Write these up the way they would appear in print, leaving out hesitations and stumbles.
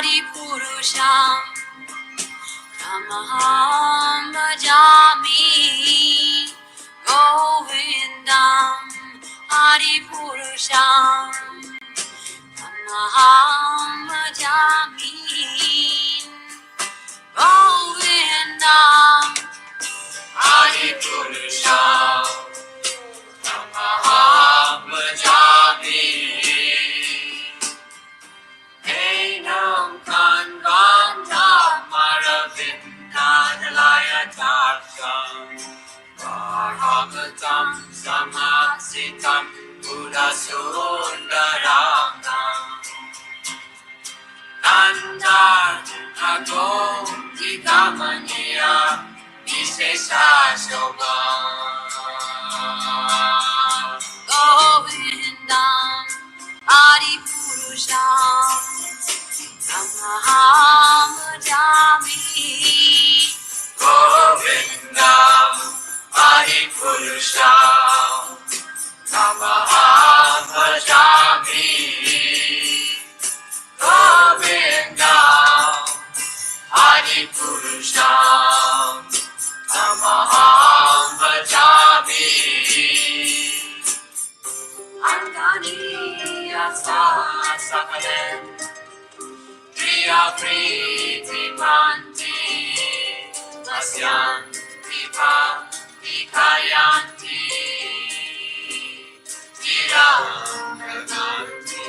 Adipurusham Tamaham bhajami Govindam Adipurusham Tamaham bhajami Govindam Adipurusham Tamaham bhajami Enam Kanvanta Maravinda Dalaya Tarsham Varhamatam Samasitam Buddha Sundaranam Nandar Nagom Vikamaniya Vishesha Shobha Govindam Adipurusham Tamaham bhajami Govindam Adipurusham Tamaham bhajami Govindam Adipurusham Tamaham bhajami Angani Asa Sakalen Priya Priti Manti Asyanti Vikayanti Tiranganti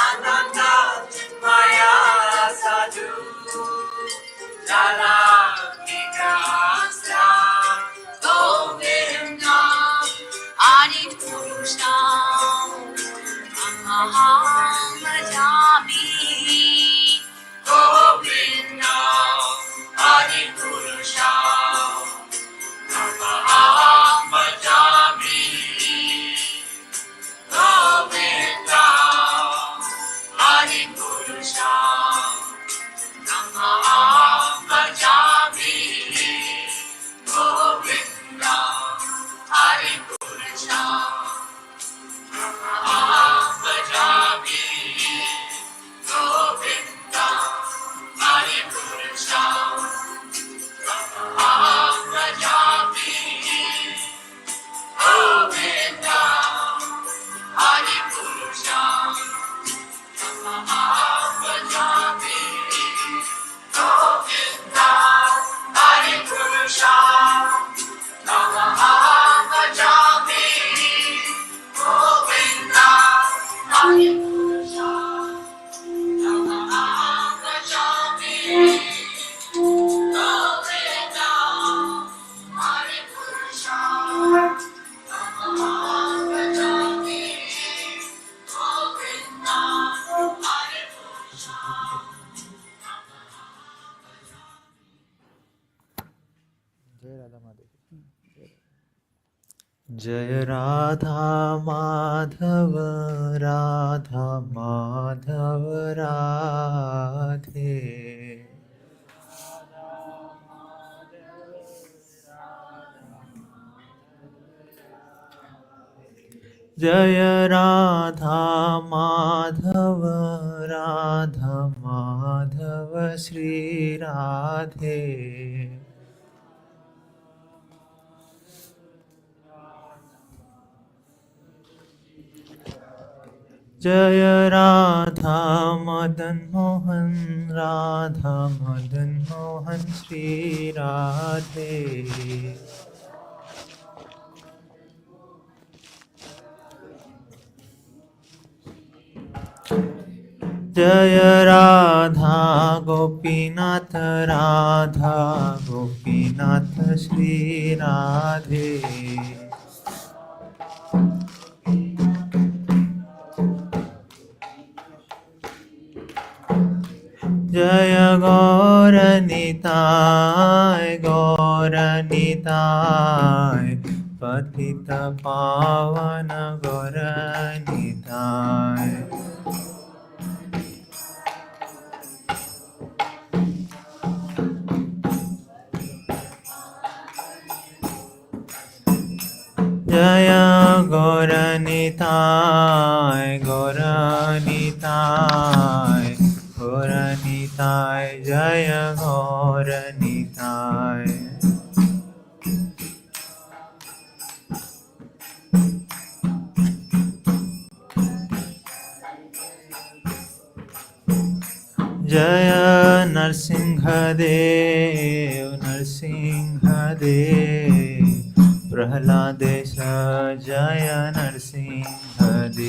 Ananda Maya Sadhu Jala Vikasya Govindam Adipurusham Tamaham bhajami Govindam Adipurusham Tamaham bhajami Govindam Adipurusham Tamaham bhajami Govindam Adipurusham Tamaham bhajami Govindam Adipurusham Tamaham bhajami Govindam Adipurusham Tamaham bhajami Govindam Adipurusham Tamaham bhajami Govindam Adipurusham Tamaham bhajami Govindam Adipurusham Tamaham bhajami Govindam Adipurusham जय राधा माधव राधा माधव राधे जय राधा माधव राधा माधव श्री राधे जय राधा मदन मोहन राधा मदन मोहन श्री राधे जय राधा गोपीनाथ राधा गोपीनाथ श्री राधे जय गौरनिताय गौरनिताय पतित पावन गौरनिताय जय गौरनिताय गौरनिताय निताय गौर निताय जय गौर निताय। जय नरसिंहदेव नरसिंहदेव प्रह्लादेश जय नरसिंहदेव।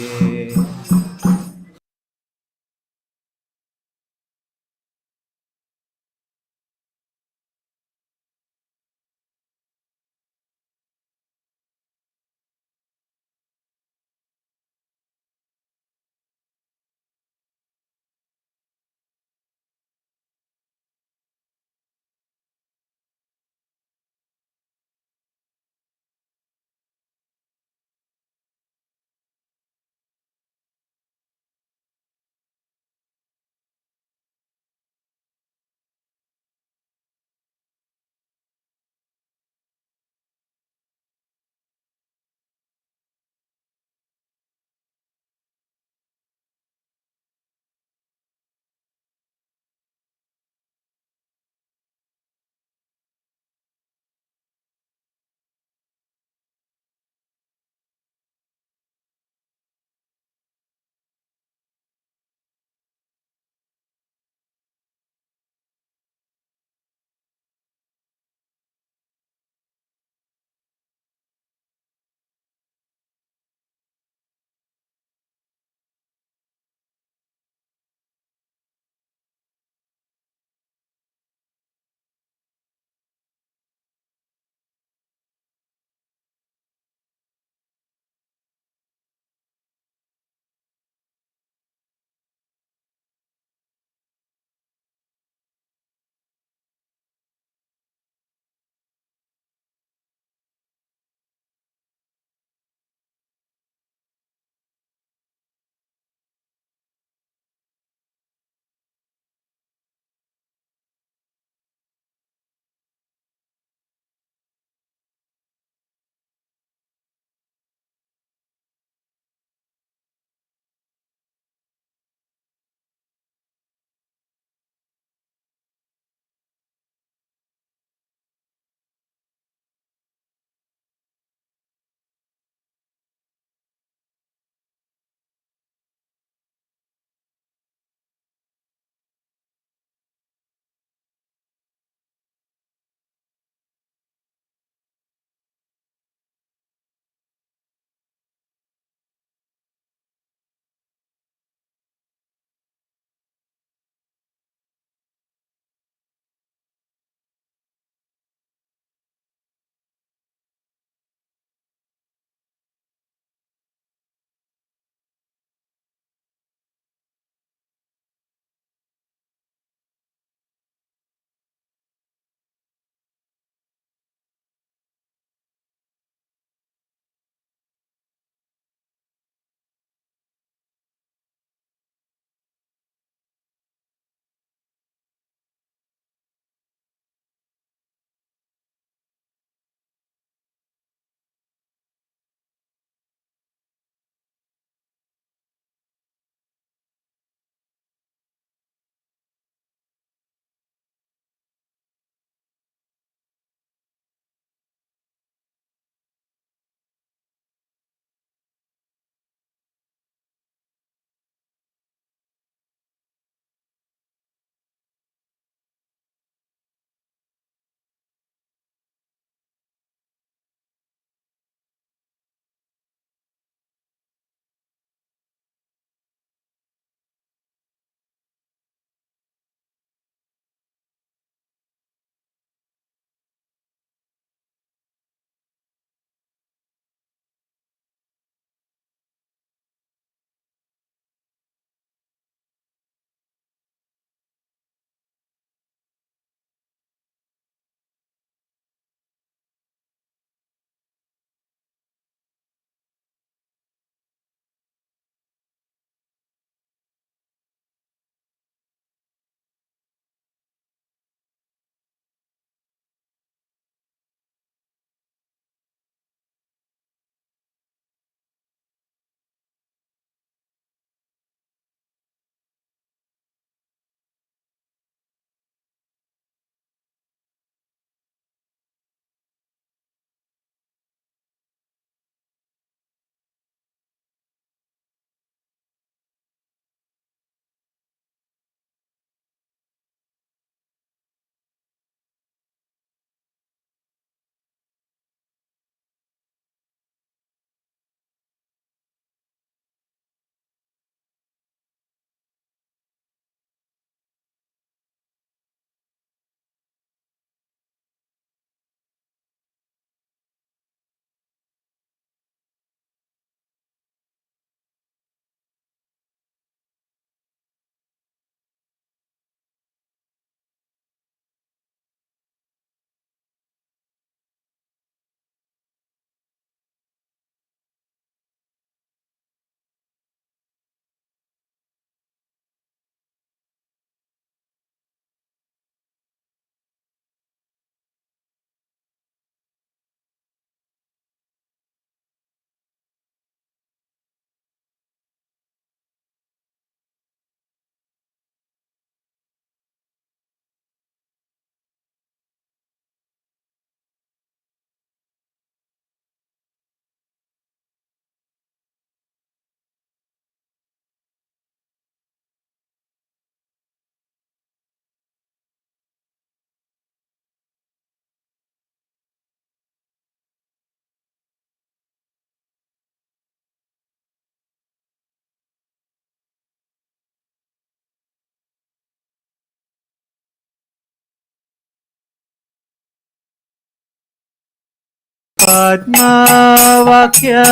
आत्मवाक्य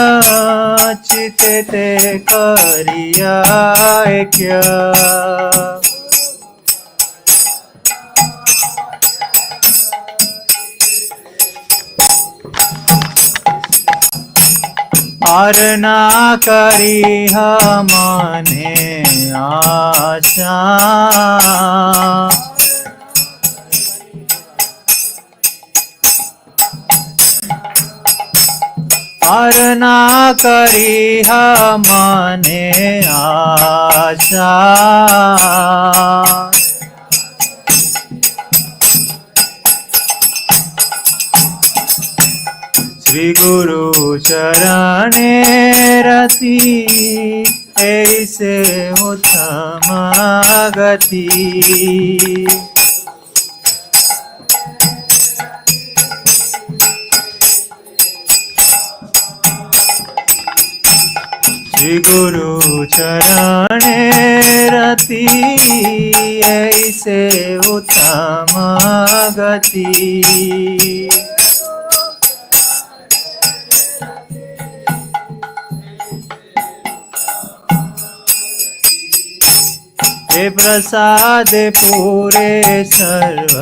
चित्ते ते करिया ऐक्य और ना करी हमने आशा और ना करी हमने आशा श्री गुरु चरणे रति ऐसे उत्तम गति श्री गुरु चरणे रति ऐसे उत्तम गति हे प्रसाद पूरे सर्व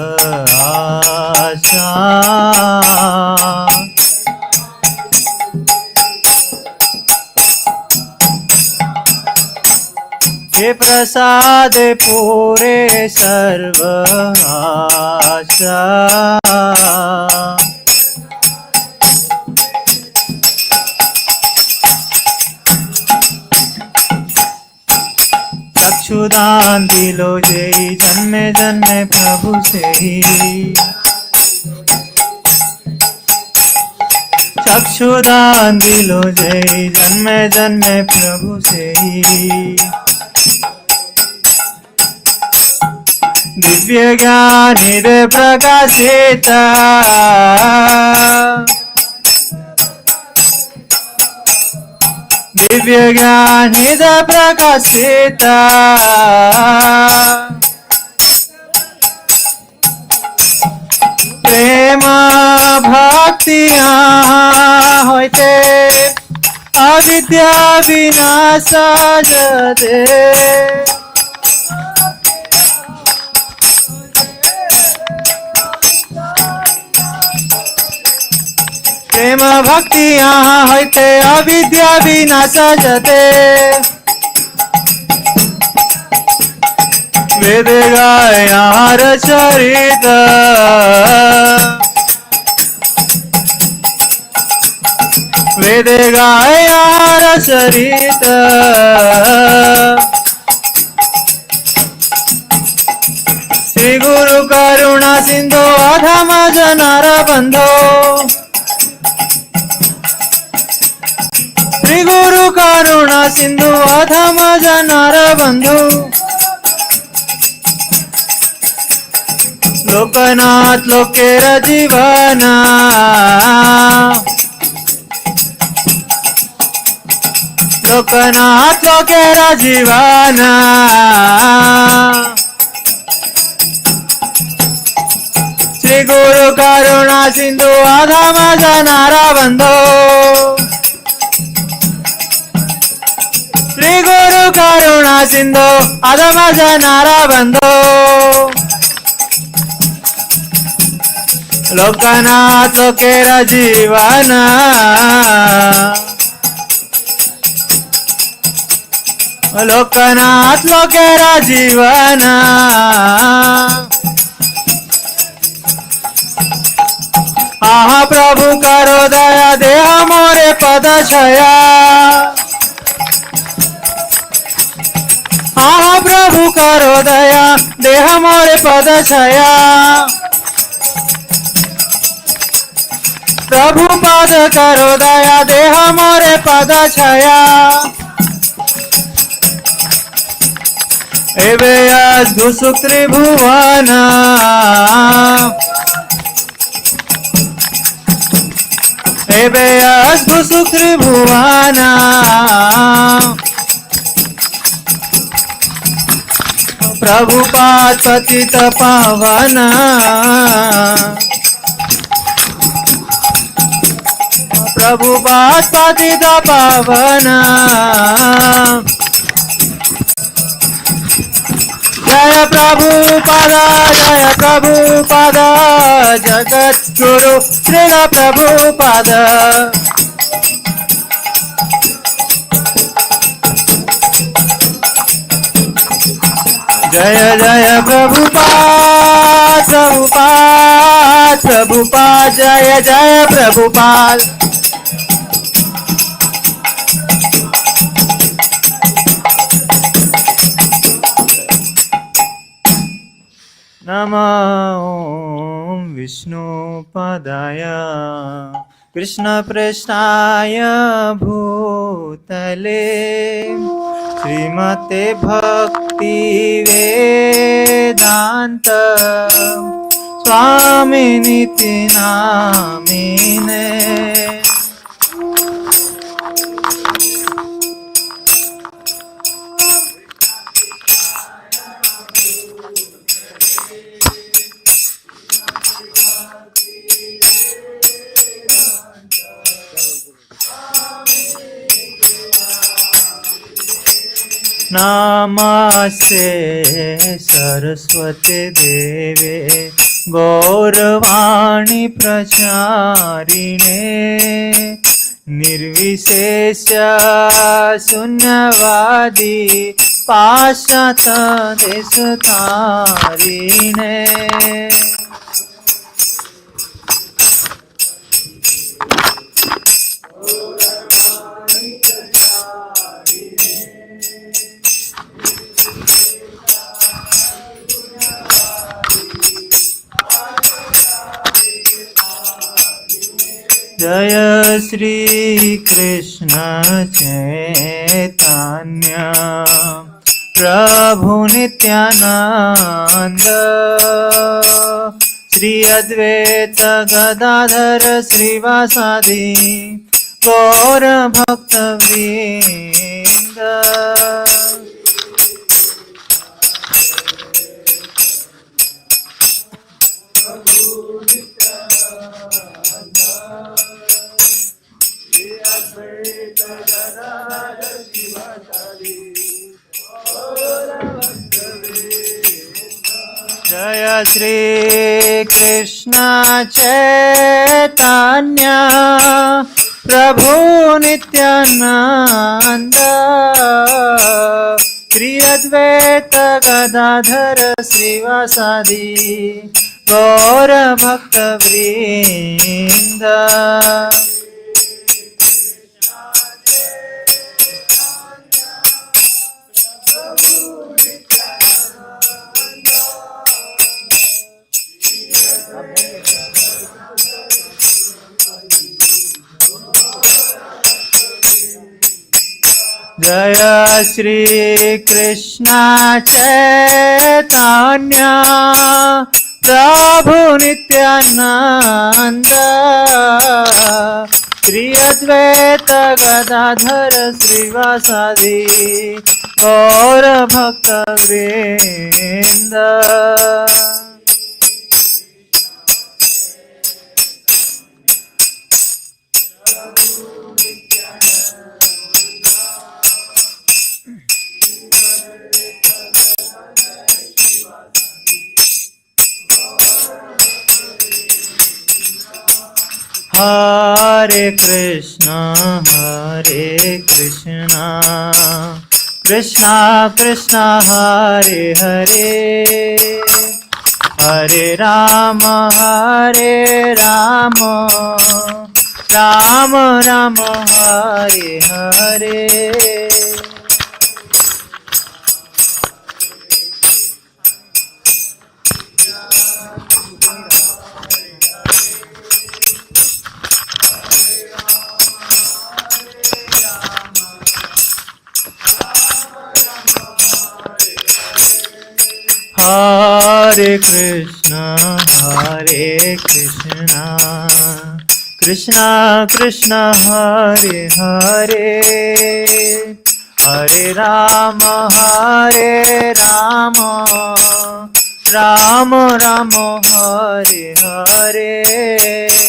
आशा हे प्रसाद पूरे सर्व आशा चक्षुदान दिलो जेई जन्मे जन्मे प्रभु से ही चक्षुदान दिलो जेई जन्मे जन्मे प्रभु से ही दिव्य ज्ञान हृदय प्रकाशिता दिव्य ज्ञान हृदय प्रकाशिता प्रेम भक्तिया होते अविद्या विनाश जते प्रेम भक्ति यहाँ होते अविद्या विनाश जते वेद गाय यार चरित वेद गाय यार चरित श्री गुरु करुणा सिंधु अधम जनार बंधो श्री गुरु करुणा सिंधु अधम जनार बंधु लोकनाथ लोकेर जीवना लोकनाथ लोकेर जीवना श्री गुरु करुणा सिंधु अधम जनार बंधो श्री गुरु करुणा सिंधु अधम जनार बंधो लोकनाथ लोकेर जीवना लोकनाथ लोकेर जीवना आहा प्रभु करो दया देह मोरे पद छया आहा प्रभु करो दया देह मोरे पद छया प्रभु पद करो दया देह मोरे पद छया एवे अद्भुत सुख त्रिभुवन एवे अद्भुत सुख त्रिभुवन प्रभुपाद पतित पावन प्रभुपाद पतित पावन जय प्रभुपाद जगद्गुरु श्रील प्रभुपाद जय जय प्रभुपाद प्रभुपाद प्रभुपाद जय जय प्रभुपाद नमो विष्णुपदाय कृष्णप्रेष्ठाय भूतले श्रीमते भक्ति वेदांत स्वामिनिति नामिने नमस्ते सरस्वती देवे गौरवाणी प्रचारिणे निर्विशेष शून्यवादी पाश्चात्य देशतारिणे जय श्री कृष्ण चैतन्य प्रभु नित्यानंद श्री अद्वैत गदाधर श्रीवासादि गौर भक्त वृंद जय श्री कृष्ण चैतन्य प्रभु नित्यानंद श्री अद्वैत गदाधर श्रीवासादि गौर भक्त वृंद जय श्री कृष्ण चैतन्य प्रभु नित्यानंद श्री अद्वैत गदाधर श्रीवासादि गौर भक्त वृंद हरे Krishna Krishna Krishna Hare Hare Hare Ram Ram Ram Hare Hare Hare Krishna Krishna Krishna Hare Hare Hare Ram Ram Ram Hare Hare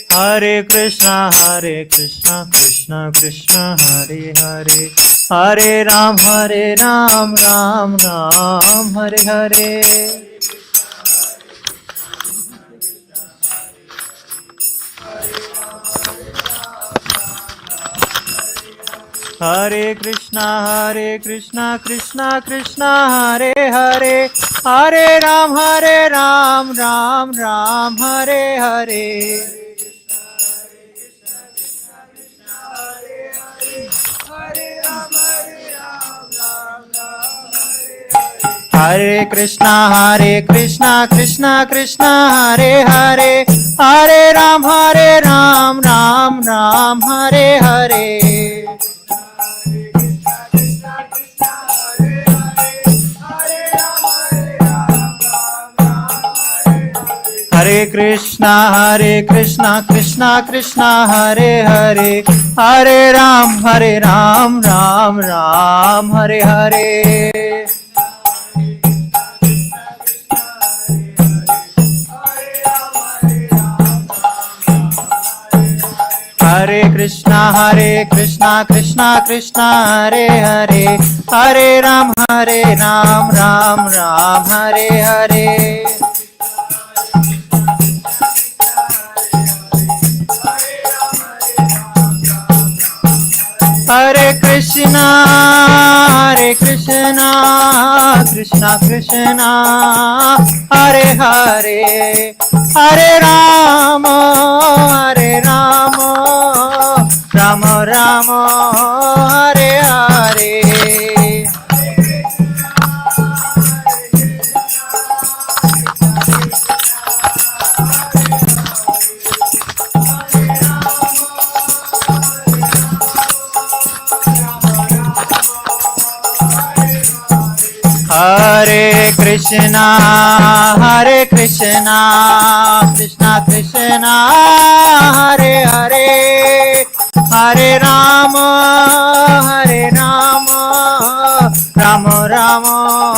Hare Krishna Krishna Krishna Hare Hare, Hare Ram Ram Ram Hare Hare. Hare Krishna Krishna Krishna Hare Hare, Hare Ram Ram Ram Hare Hare. Hare Krishna Krishna Krishna Hare Hare, Hare Ram Ram Ram Hare Hare. Hare Krishna Krishna Krishna Hare Hare, Hare Ram Ram Ram Hare Hare. Hare Krishna Krishna Krishna Hare Hare, Hare Ram Ram Ram Hare Hare. Hare Krishna Krishna Krishna Hare Hare, Hare Rama Rama Rama Hare Hare. Hare Krishna Krishna Krishna Hare Hare, Hare Rama Rama Rama Hare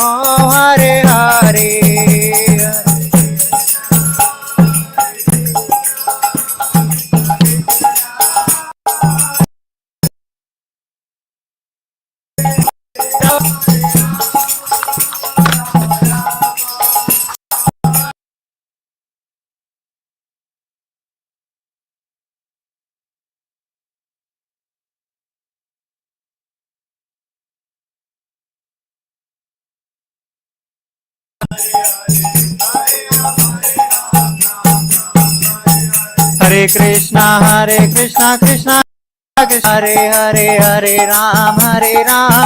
Hare. Hare Krishna Krishna Hare Hare, Hare Ram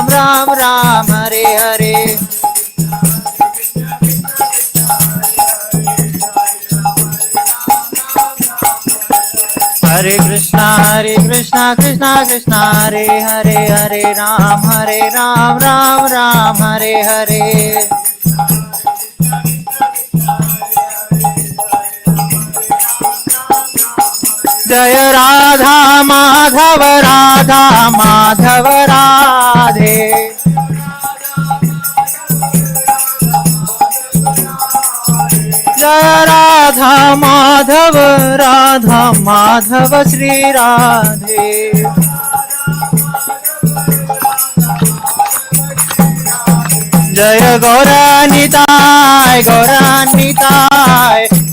Ram Ram Hare Hare. Hare Krishna Krishna Hare Hare, Hare Ram Ram Ram Hare Hare. जय राधा माधव राधे, जय राधा माधव श्री राधे। जय गौरानिताय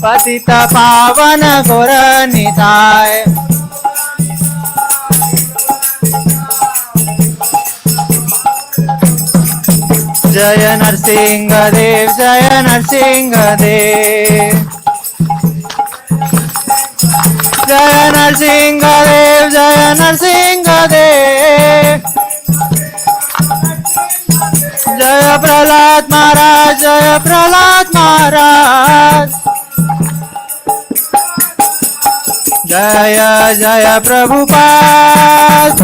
पतित पावन गौरानिताय। जय नरसिंह देव जय नरसिंह देव, जय नरसिंह देव जय नरसिंह देव। जय प्रहलाद महाराज जय प्रहलाद महाराज। जय जय प्रभुपाद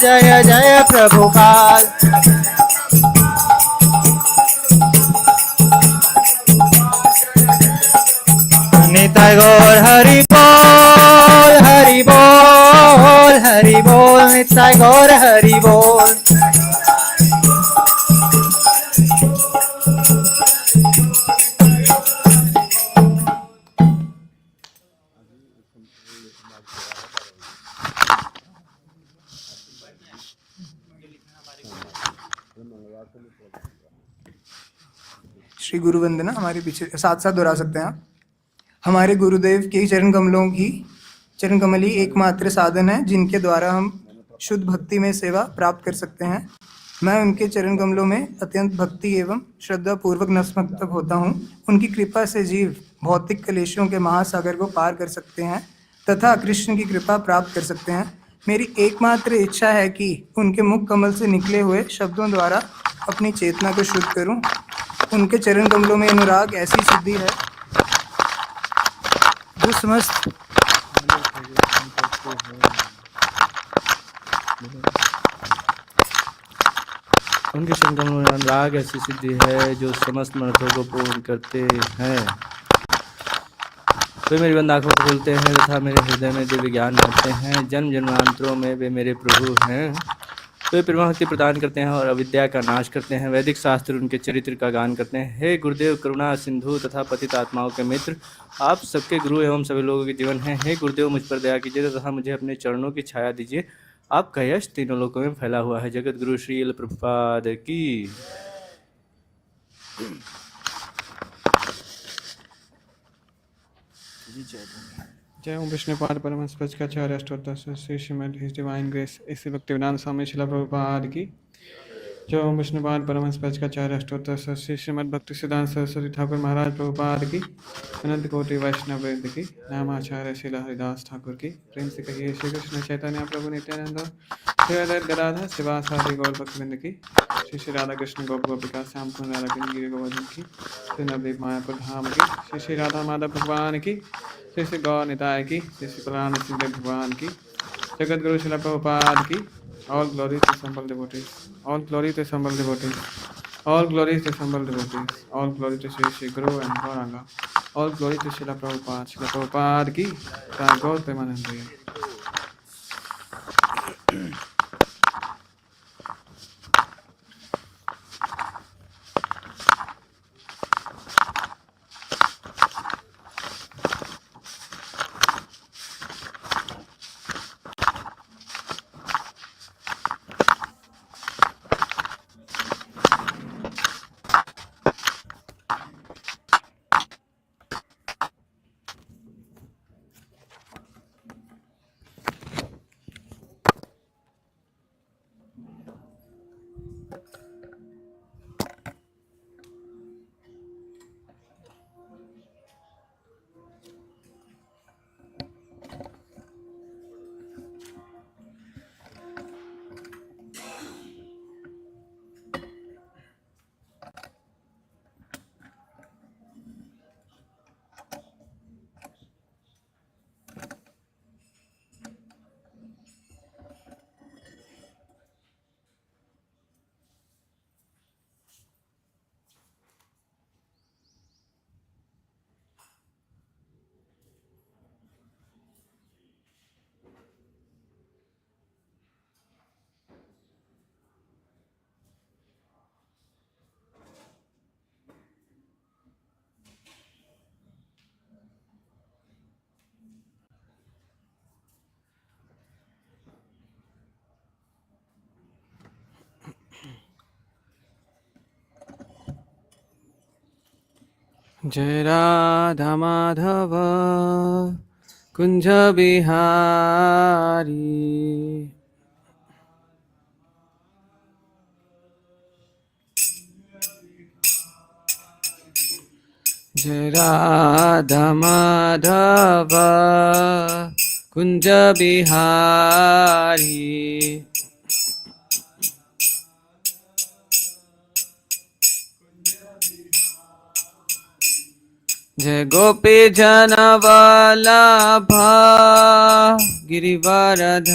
जय जय प्रभुपाद। निताय गौर हरि बोल निताय गौर हरि बोल। श्री गुरु वंदना हमारे पीछे साथ साथ दोहरा सकते हैं आप। हमारे गुरुदेव के चरण कमलों की चरण कमल ही एकमात्र साधन है जिनके द्वारा हम शुद्ध भक्ति में सेवा प्राप्त कर सकते हैं। मैं उनके चरण कमलों में अत्यंत भक्ति एवं श्रद्धा पूर्वक नतमस्तक होता हूँ। उनकी कृपा से जीव भौतिक क्लेशों के महासागर को पार कर सकते हैं तथा कृष्ण की कृपा प्राप्त कर सकते हैं। मेरी एकमात्र इच्छा है कि उनके मुख कमल से निकले हुए शब्दों द्वारा अपनी चेतना को शुद्ध करूं। उनके चरण कमलों में अनुराग ऐसी सिद्धि है जो समस्त उनके संगम में अनुराग ऐसी सिद्धि है जो समस्त मनोरथों को पूर्ण करते हैं। वे मेरी बंद आँखों को खोलते हैं तथा मेरे हृदय में दिव्य ज्ञान भरते हैं। जन्म जन्मांतरों में वे मेरे प्रभु हैं। वे परमाभक्ति प्रदान करते हैं और अविद्या का नाश करते हैं। वैदिक शास्त्र उनके चरित्र का गान करते हैं। हे गुरुदेव, करुणा सिंधु तथा पतित आत्माओं के मित्र, आप सबके गुरु एवं सभी लोगों के जीवन हैं। हे गुरुदेव, मुझ पर दया कीजिए तथा मुझे अपने चरणों की छाया दीजिए। आपका यश तीनों लोकों में फैला हुआ है। जगत गुरु श्रील प्रभुपाद की। जय ओम विष्णुपाद परमहंस पचकाचार्य अष्टोत्तर Shri Shrimad his divine grace इसी भक्तिवेदांत स्वामी शिला प्रभुपाद की। जय ओम विष्णुपाद परमहंस पचकाचार्य अष्टोत्तर श्री श्रीमद भक्ति सिद्धांत सरस्वती ठाकुर महाराज प्रभुपाद की। अनंत कोटि वैष्णव वृंद की। नामाचार्य शिला हरिदास ठाकुर की। प्रेम से कहिए श्री कृष्ण चैतन्य प्रभु नित्यानंद श्री अद्वैत गदाधर शिवासादि गौर भक्तवृंद की। श्री श्री राधा कृष्ण गोप गोपिका श्याम कुंज राधा कृष्ण गिरि गोवर्धन की। श्री नवदीप मायापुर धाम की। श्री श्री राधा माधव भगवान की। श्री श्री गौर निताय की। श्री श्री प्रहलाद सिंह भगवान की। जगत गुरु शिला प्रभुपाद की। All glory to Sambal devotees. All glory to Sambal devotees. All glory to Sambal devotees. All glory to Shri Shri Guru and Gauranga. All glory to Srila Prabhupada. Srila Prabhupada की जय। गौर प्रेमानंद। जय राधा माधव कुंज बिहारी। जय राधा माधव कुंज बिहारी। जय गोपी जन वल्लभ गिरिवरधारी।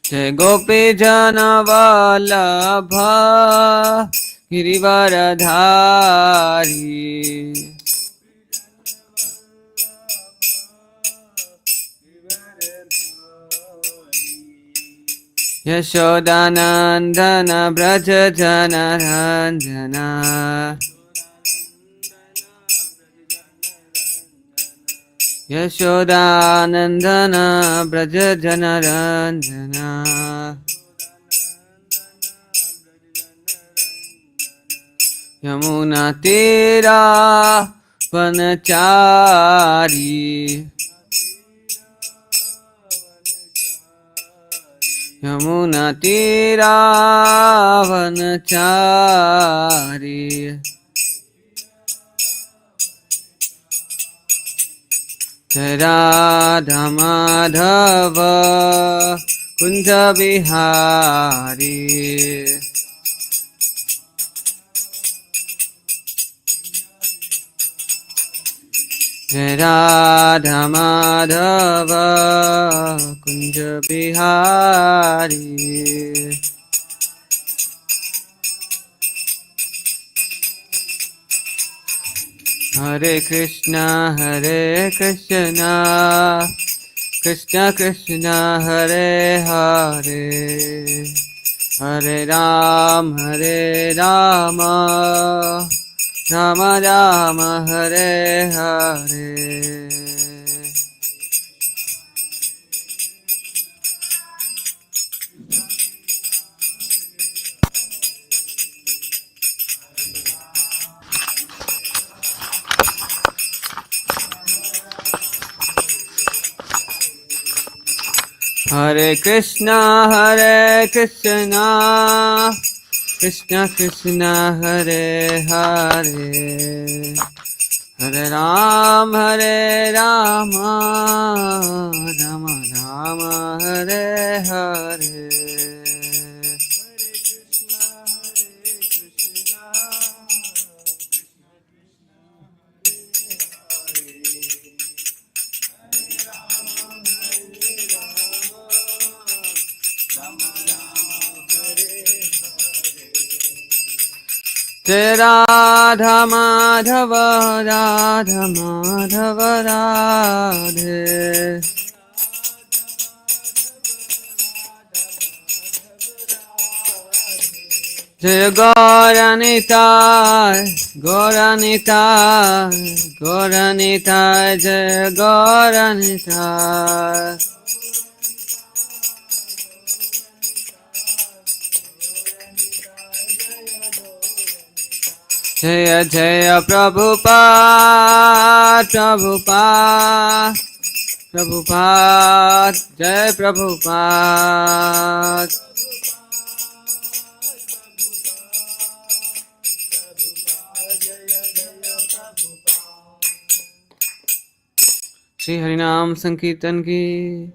जय गोपी जन वल्लभ गिरिवरधारी। यशोदानंदन ब्रज जन रंजना। यशोदानन्दन व्रज जनरञ्जना यमुना तेरा वनचारी यमुना तेरा वनचारी जय राधा माधव कुंज बिहारी जय राधा माधव कुंज बिहारी हरे कृष्णा कृष्णा कृष्णा हरे हरे हरे राम राम राम हरे हरे हरे कृष्णा कृष्णा कृष्णा हरे हरे हरे राम राम राम हरे हरे जय राधा माधव राधे जय गौरनिताय जय गौरनिताय जय जय प्रभुपाद जय प्रभुपाद श्री हरिनाम संकीर्तन की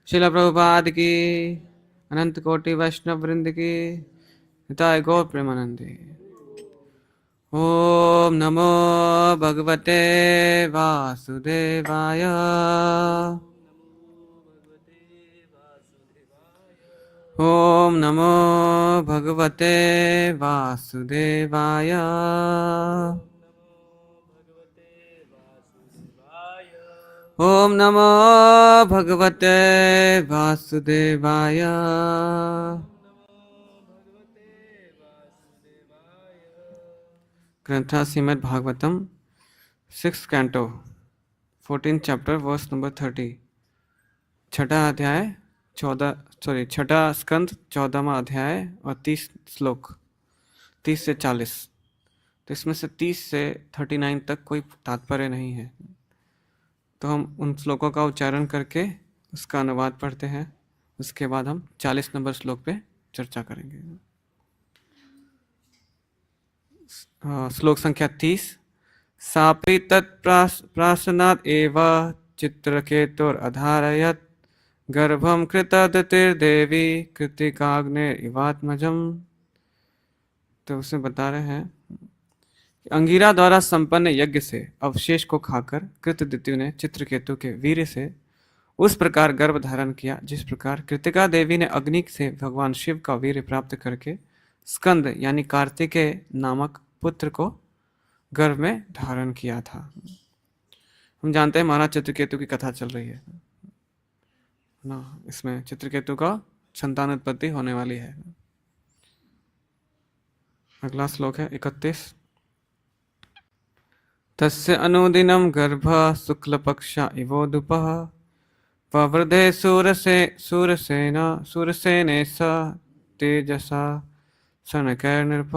श्रील प्रभुपाद की अनंत कोटि वैष्णव वृंद की निताय गौर प्रेमानंदे। ओम नमो भगवते वासुदेवाय ओम नमो भगवते वासुदेवाय ओम नमो भगवते वासुदेवाय ग्रंथ Shrimad Bhagavatam 6th canto 14th chapter verse number 30 छठा स्कंद 14वां अध्याय और 30 श्लोक 30 से 40। तो इसमें से 30 से 39 तक कोई तात्पर्य नहीं है, तो हम उन श्लोकों का उच्चारण करके उसका अनुवाद पढ़ते हैं। उसके बाद हम 40 नंबर श्लोक पे चर्चा करेंगे। श्लोक संख्या 30। सापि तत्प्राशनात् एव चित्रकेतुर अधारयत् गर्भं कृतदतिर्देवी कृतिकाग्नेरिवात्मजम्। तो उसमें बता रहे हैं कि अंगिरा द्वारा संपन्न यज्ञ से अवशेष को खाकर कृतदित्यु ने चित्रकेतु के वीर्य से उस प्रकार गर्भ धारण किया जिस प्रकार कृतिका देवी ने अग्नि से भगवान शिव का वीर्य प्राप्त करके स्कंद यानी कार्तिकेय नामक पुत्र को गर्भ में धारण किया था। हम जानते हैं महाराज चित्रकेतु की कथा चल रही है ना, इसमें चित्रकेतु का संतान उत्पत्ति होने वाली है। अगला श्लोक है 31। तस्य अनुदिनं गर्भः शुक्लपक्षा इवोदुपः पवृधे सूरसेने स तेजसा सनकैर्नृप।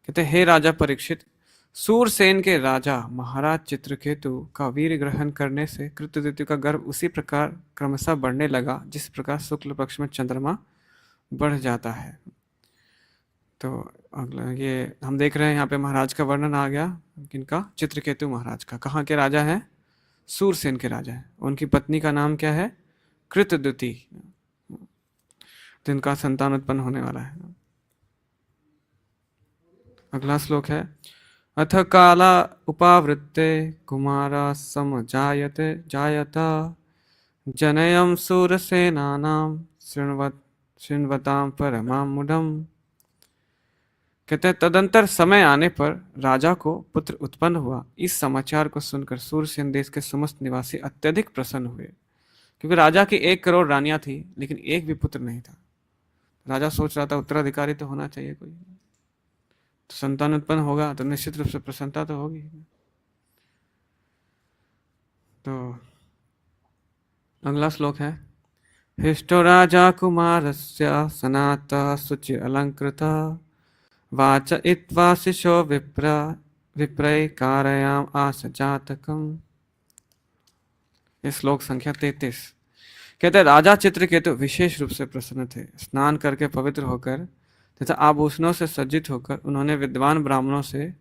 कहते हे राजा परीक्षित, सूरसेन के राजा महाराज चित्रकेतु का वीर ग्रहण करने से कृतदित्य का गर्भ उसी प्रकार क्रमशः बढ़ने लगा जिस प्रकार शुक्ल पक्ष में चंद्रमा बढ़ जाता है। तो अगला ये हम देख रहे हैं यहाँ पे महाराज का वर्णन आ गया, किनका? चित्रकेतु महाराज का। कहाँ के राजा हैं? सूरसेन के राजा हैं। उनकी पत्नी का नाम क्या है? कृतद्युति, जिनका संतान उत्पन्न होने वाला है। अगला श्लोक है अथ काला उपावृत्ते कुमारा समजायते जायता जनयम सूरसेनानां शृण्वतां परमां मुडम्। कहते हैं तदंतर समय आने पर राजा को पुत्र उत्पन्न हुआ। इस समाचार को सुनकर सूरसेन देश के समस्त निवासी अत्यधिक प्रसन्न हुए, क्योंकि राजा की 1 करोड़ रानियां थी लेकिन एक भी पुत्र नहीं था। राजा सोच रहा था उत्तराधिकारी तो होना चाहिए कोई, तो संतान उत्पन्न होगा तो निश्चित रूप से प्रसन्नता तो होगी। तो अगला श्लोक है हिष्टो राजा कुमारस्य सनातः शुचि अलंकृतः वाच इत्वा शिशो विप्रय कारयाम आस जातकम। ये श्लोक संख्या 33। कहते हैं राजा चित्रकेतु विशेष रूप से प्रसन्न थे। स्नान करके पवित्र होकर तथा आभूषणों से सज्जित होकर उन्होंने विद्वान ब्राह्मणों से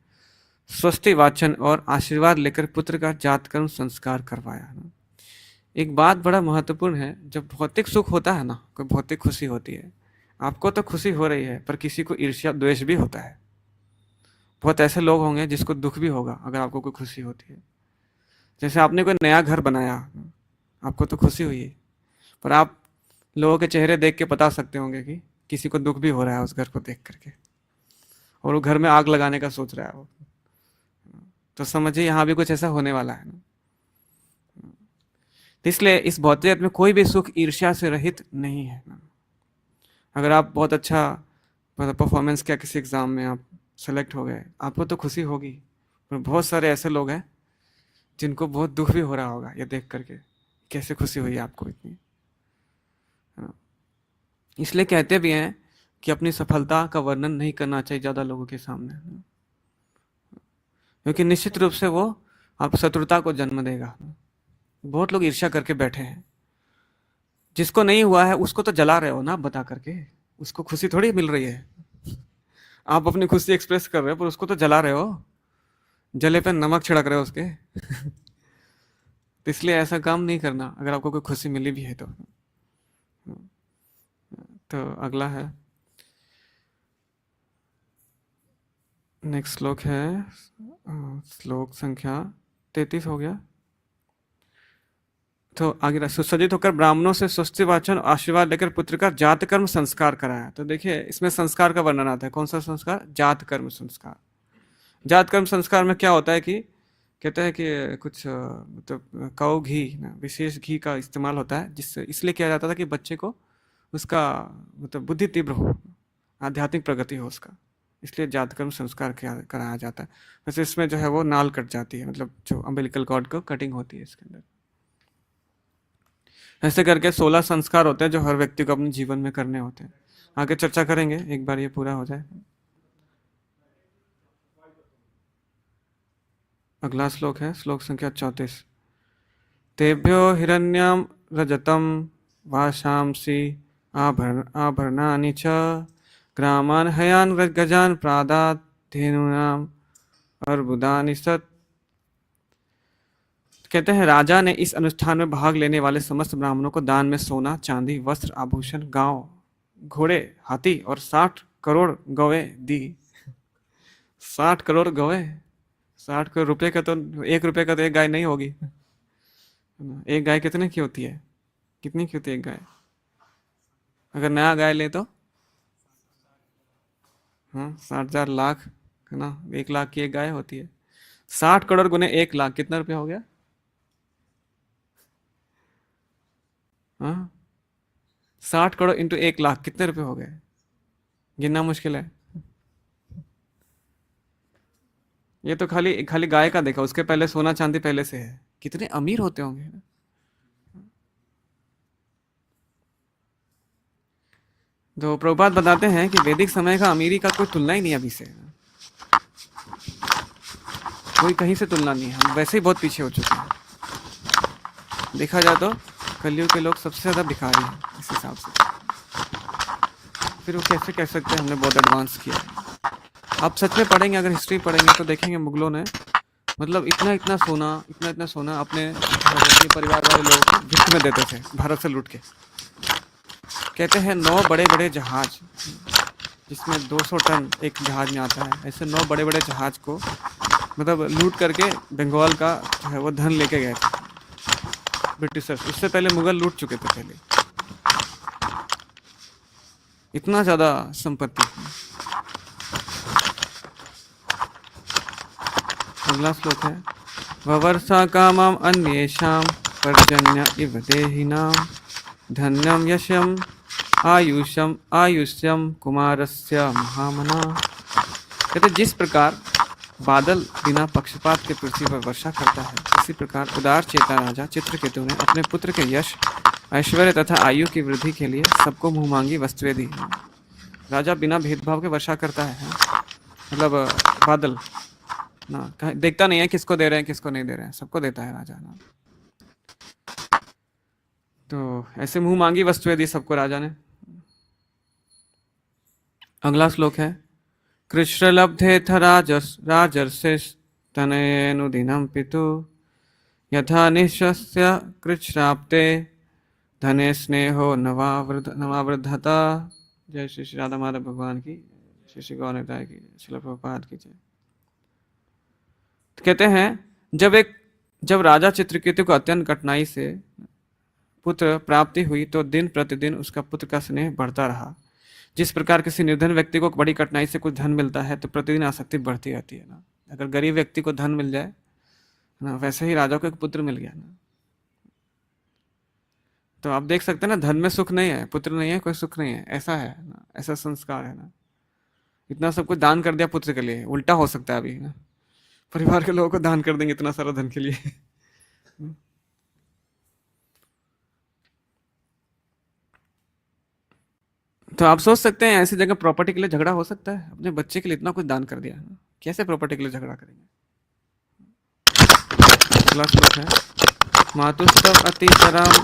स्वस्ति वाचन और आशीर्वाद लेकर पुत्र का जातकर्म संस्कार करवाया। एक बात बड़ा महत्वपूर्ण है, जब भौतिक सुख होता है ना, कोई भौतिक खुशी होती है, आपको तो खुशी हो रही है पर किसी को ईर्ष्या द्वेष भी होता है। बहुत ऐसे लोग होंगे जिसको दुख भी होगा अगर आपको कोई खुशी होती है। जैसे आपने कोई नया घर बनाया, आपको तो खुशी हुई है, पर आप लोगों के चेहरे देख के बता सकते होंगे कि किसी को दुख भी हो रहा है उस घर को देख करके, और वो घर में आग लगाने का सोच रहा है वो। तो समझिए यहाँ भी कुछ ऐसा होने वाला है ना। इसलिए इस भौतिक में कोई भी सुख ईर्ष्या से रहित नहीं है ना। अगर आप बहुत अच्छा परफॉर्मेंस किया किसी एग्जाम में, आप सेलेक्ट हो गए, आपको तो खुशी होगी, पर बहुत सारे ऐसे लोग हैं जिनको बहुत दुख भी हो रहा होगा ये देख करके, कैसे खुशी हुई आपको इतनी। इसलिए कहते भी हैं कि अपनी सफलता का वर्णन नहीं करना चाहिए ज़्यादा लोगों के सामने, क्योंकि निश्चित रूप से वो आप शत्रुता को जन्म देगा। बहुत लोग ईर्ष्या करके बैठे हैं, जिसको नहीं हुआ है उसको तो जला रहे हो ना बता करके, उसको खुशी थोड़ी मिल रही है। आप अपनी खुशी एक्सप्रेस कर रहे हो पर उसको तो जला रहे हो, जले पे नमक छिड़क रहे हो उसके। तो इसलिए ऐसा काम नहीं करना अगर आपको कोई खुशी मिली भी है तो। अगला है नेक्स्ट श्लोक है श्लोक संख्या 33 हो गया। तो आगे सुसज्जित होकर ब्राह्मणों से स्वस्ति वाचन आशीर्वाद लेकर पुत्र का जातकर्म संस्कार कराया। तो देखिए इसमें संस्कार का वर्णन आता है। कौन सा संस्कार? जातकर्म संस्कार। जातकर्म संस्कार में क्या होता है कि कहते हैं कि कुछ मतलब काऊ घी ना, विशेष घी का इस्तेमाल होता है, जिससे इसलिए किया जाता था कि बच्चे को उसका मतलब बुद्धि तीव्र हो, आध्यात्मिक प्रगति हो उसका, इसलिए जातकर्म संस्कार कराया जाता है। वैसे इसमें जो है वो नाल कट जाती है, मतलब जो अम्बिलिकल कॉर्ड को कटिंग होती है इसके अंदर। ऐसे करके 16 संस्कार होते हैं जो हर व्यक्ति को अपने जीवन में करने होते हैं। आगे चर्चा करेंगे, एक बार ये पूरा हो जाए। अगला श्लोक है श्लोक संख्या 34। तेभ्यो हिरण्यम रजतम वाशांसी आभरणानि च ग्रामान हयान गजान प्रादात धेनुनाम अर्बुदानि सत। कहते हैं राजा ने इस अनुष्ठान में भाग लेने वाले समस्त ब्राह्मणों को दान में सोना, चांदी, वस्त्र, आभूषण, गांव, घोड़े, हाथी और 60 करोड़ गौएं दी। 60 करोड़ गौएं, 60 करोड़ रुपए का तो 1 रुपए का तो एक गाय नहीं होगी। एक गाय कितने की होती है? कितनी की होती है एक गाय? अगर नया गाय ले तो 60,000 लाख है ना, 1 लाख की एक गाय होती है। 60 करोड़ गुने 1 लाख कितना रुपया हो गया? 60 करोड़ इंटू 1 लाख कितने रुपए हो गए? गिनना मुश्किल है। ये तो खाली खाली गाय का देखा, उसके पहले सोना चांदी पहले से है। कितने अमीर होते होंगे ना। तो प्रभुपाद बताते हैं कि वैदिक समय का अमीरी का कोई तुलना ही नहीं अभी से, कोई कहीं से तुलना नहीं है। हम वैसे ही बहुत पीछे हो चुके हैं। देखा जाए तो कलयुग के लोग सबसे ज्यादा भिखारी हैं इस हिसाब से। फिर वो कैसे कह सकते हैं हमने बहुत एडवांस किया है। आप सच में पढ़ेंगे, अगर हिस्ट्री पढ़ेंगे तो देखेंगे मुगलों ने मतलब इतना इतना सोना अपने परिवार वाले लोग गिफ्ट में देते थे भारत से लूट के। कहते हैं 9 बड़े बड़े जहाज, जिसमें 200 टन एक जहाज में आता है, ऐसे 9 बड़े बड़े जहाज को मतलब लूट करके बंगाल का जो है वो धन लेके गए थे ब्रिटिशर्स। इससे पहले मुगल लूट चुके थे पहले, इतना ज्यादा संपत्ति। अगला श्लोक है ववर्षा कामम अन्येषां पर्जन्य इव देहिनां धन्यम यशम आयुष्यम कुमारस्य महामना। कहते जिस प्रकार बादल बिना पक्षपात के पृथ्वी पर वर्षा करता है, इसी प्रकार उदार चेता राजा चित्रकेतु ने अपने पुत्र के यश, ऐश्वर्य तथा आयु की वृद्धि के लिए सबको मुंहमांगी वस्तुएं दी। राजा बिना भेदभाव के वर्षा करता है, मतलब बादल ना देखता नहीं है किसको दे रहे हैं किसको नहीं दे रहे हैं, सबको देता है राजा ना। तो ऐसे मुंह मांगी वस्तुएं दी सबको राजा ने। अगला श्लोक है कृष्णलब्धेथ राजर्षिस्तनयेनुदिनं पितु यथा निःशस्य कृच्छ्राप्ते धने स्नेहो नवावृद्धता। जय श्री राधा माधव भगवान की, श्री गौर निताई की, श्रील प्रभुपाद की जय। कहते हैं जब राजा चित्रकेतु को अत्यंत कठिनाई से पुत्र प्राप्ति हुई तो दिन प्रतिदिन उसका पुत्र का स्नेह बढ़ता रहा। जिस प्रकार किसी निर्धन व्यक्ति को बड़ी कठिनाई से कुछ धन मिलता है तो प्रतिदिन आसक्ति बढ़ती रहती है ना। अगर गरीब व्यक्ति को धन मिल जाए ना, वैसे ही राजा को एक पुत्र मिल गया ना। तो आप देख सकते हैं ना, धन में सुख नहीं है, पुत्र नहीं है, कोई सुख नहीं है, ऐसा है ना, ऐसा संस्कार है ना। इतना सब कुछ दान कर दिया पुत्र के लिए, उल्टा हो सकता है अभी ना, परिवार के लोगों को दान कर देंगे इतना सारा धन के लिए। तो आप सोच सकते हैं ऐसी जगह प्रॉपर्टी के लिए झगड़ा हो सकता है। अपने बच्चे के लिए इतना कुछ दान कर दिया, कैसे प्रॉपर्टी के लिए झगड़ा करेंगे। अगला श्लोक है मातुस्तव अतिचराम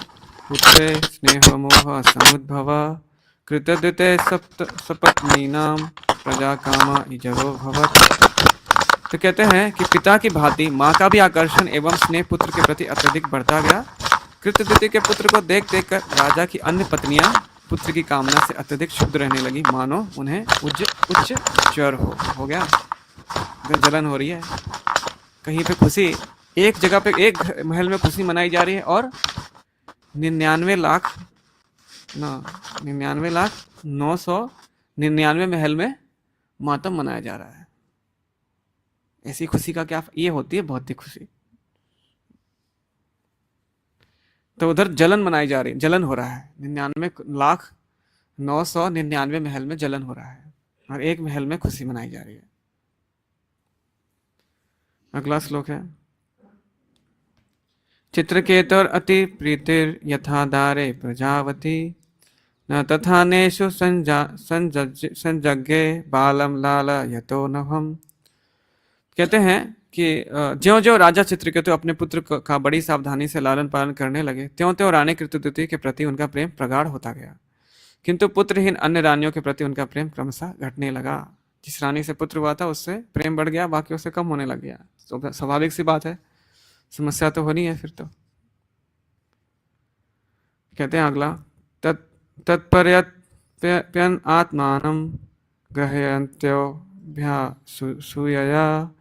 पुत्रे स्नेह मोह समुद्भव कृतद्युते सपत्नीनां प्रजा कामा इजरो भवत्। तो कहते हैं कि पिता की भांति माँ का भी आकर्षण एवं स्नेह पुत्र के प्रति अत्यधिक बढ़ता गया। कृतद्युति के पुत्र को देख देख कर राजा की अन्य पत्नियां पुत्र की कामना से अत्यधिक शुद्ध रहने लगी, मानो उन्हें उच्च ज्वर हो गया, जलन हो रही है। कहीं पे खुशी, एक जगह पे एक महल में खुशी मनाई जा रही है और 99,999 महल में मातम मनाया जा रहा है। ऐसी खुशी का क्या ये होती है, भौतिक खुशी। तो उधर जलन मनाई जा रही है, जलन हो रहा है। 99,999 महल में जलन हो रहा है और एक महल में खुशी मनाई जा रही है। अगला श्लोक है चित्रकेतुर अति प्रीतिर यथा दारे प्रजावती न तथा नेषु संजज्ञे बालम लाल यतो नभम। कहते हैं कि ज्यों ज्यों राजा चित्रकेतु अपने पुत्र का बड़ी सावधानी से लालन पालन करने लगे, त्यों त्यों रानी कृतद्युति के प्रति उनका प्रेम प्रगाढ़ होता गया, किंतु पुत्रहीन अन्य रानियों के प्रति उनका प्रेम क्रमशः घटने लगा। जिस रानी से पुत्र हुआ था उससे प्रेम बढ़ गया, बाकियों से कम होने लग गया। तो स्वाभाविक सी बात है, समस्या तो होनी है फिर तो। कहते हैं अगला तत्पर्यप्यन आत्मानं ग्रहयन्त्योऽभ्यासूयया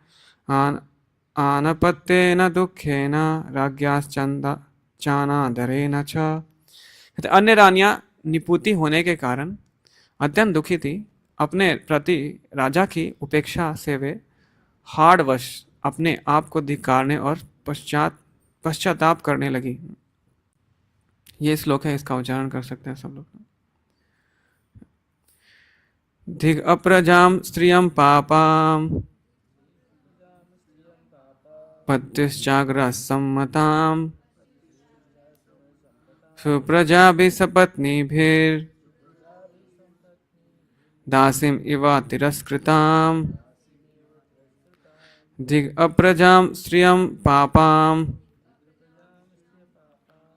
आनपत्येन दुखेन राज्ञाश्चानादरेण च। कहते अन्य रानियां निपुति होने के कारण अत्यंत दुखी थी। अपने प्रति राजा की उपेक्षा से वे हाड़वश अपने आप को धिक्कारने और पश्चाताप करने लगी। ये श्लोक है, इसका उच्चारण कर सकते हैं सब लोग। धिग अप्रजाम स्त्रियम पापाम पत्युश्चाग्रः सम्मताम् सुप्रजाभिः सपत्नीभिर्दासीम् इव तिरस्कृताम् दिग् अप्रजां श्रियं पापाम्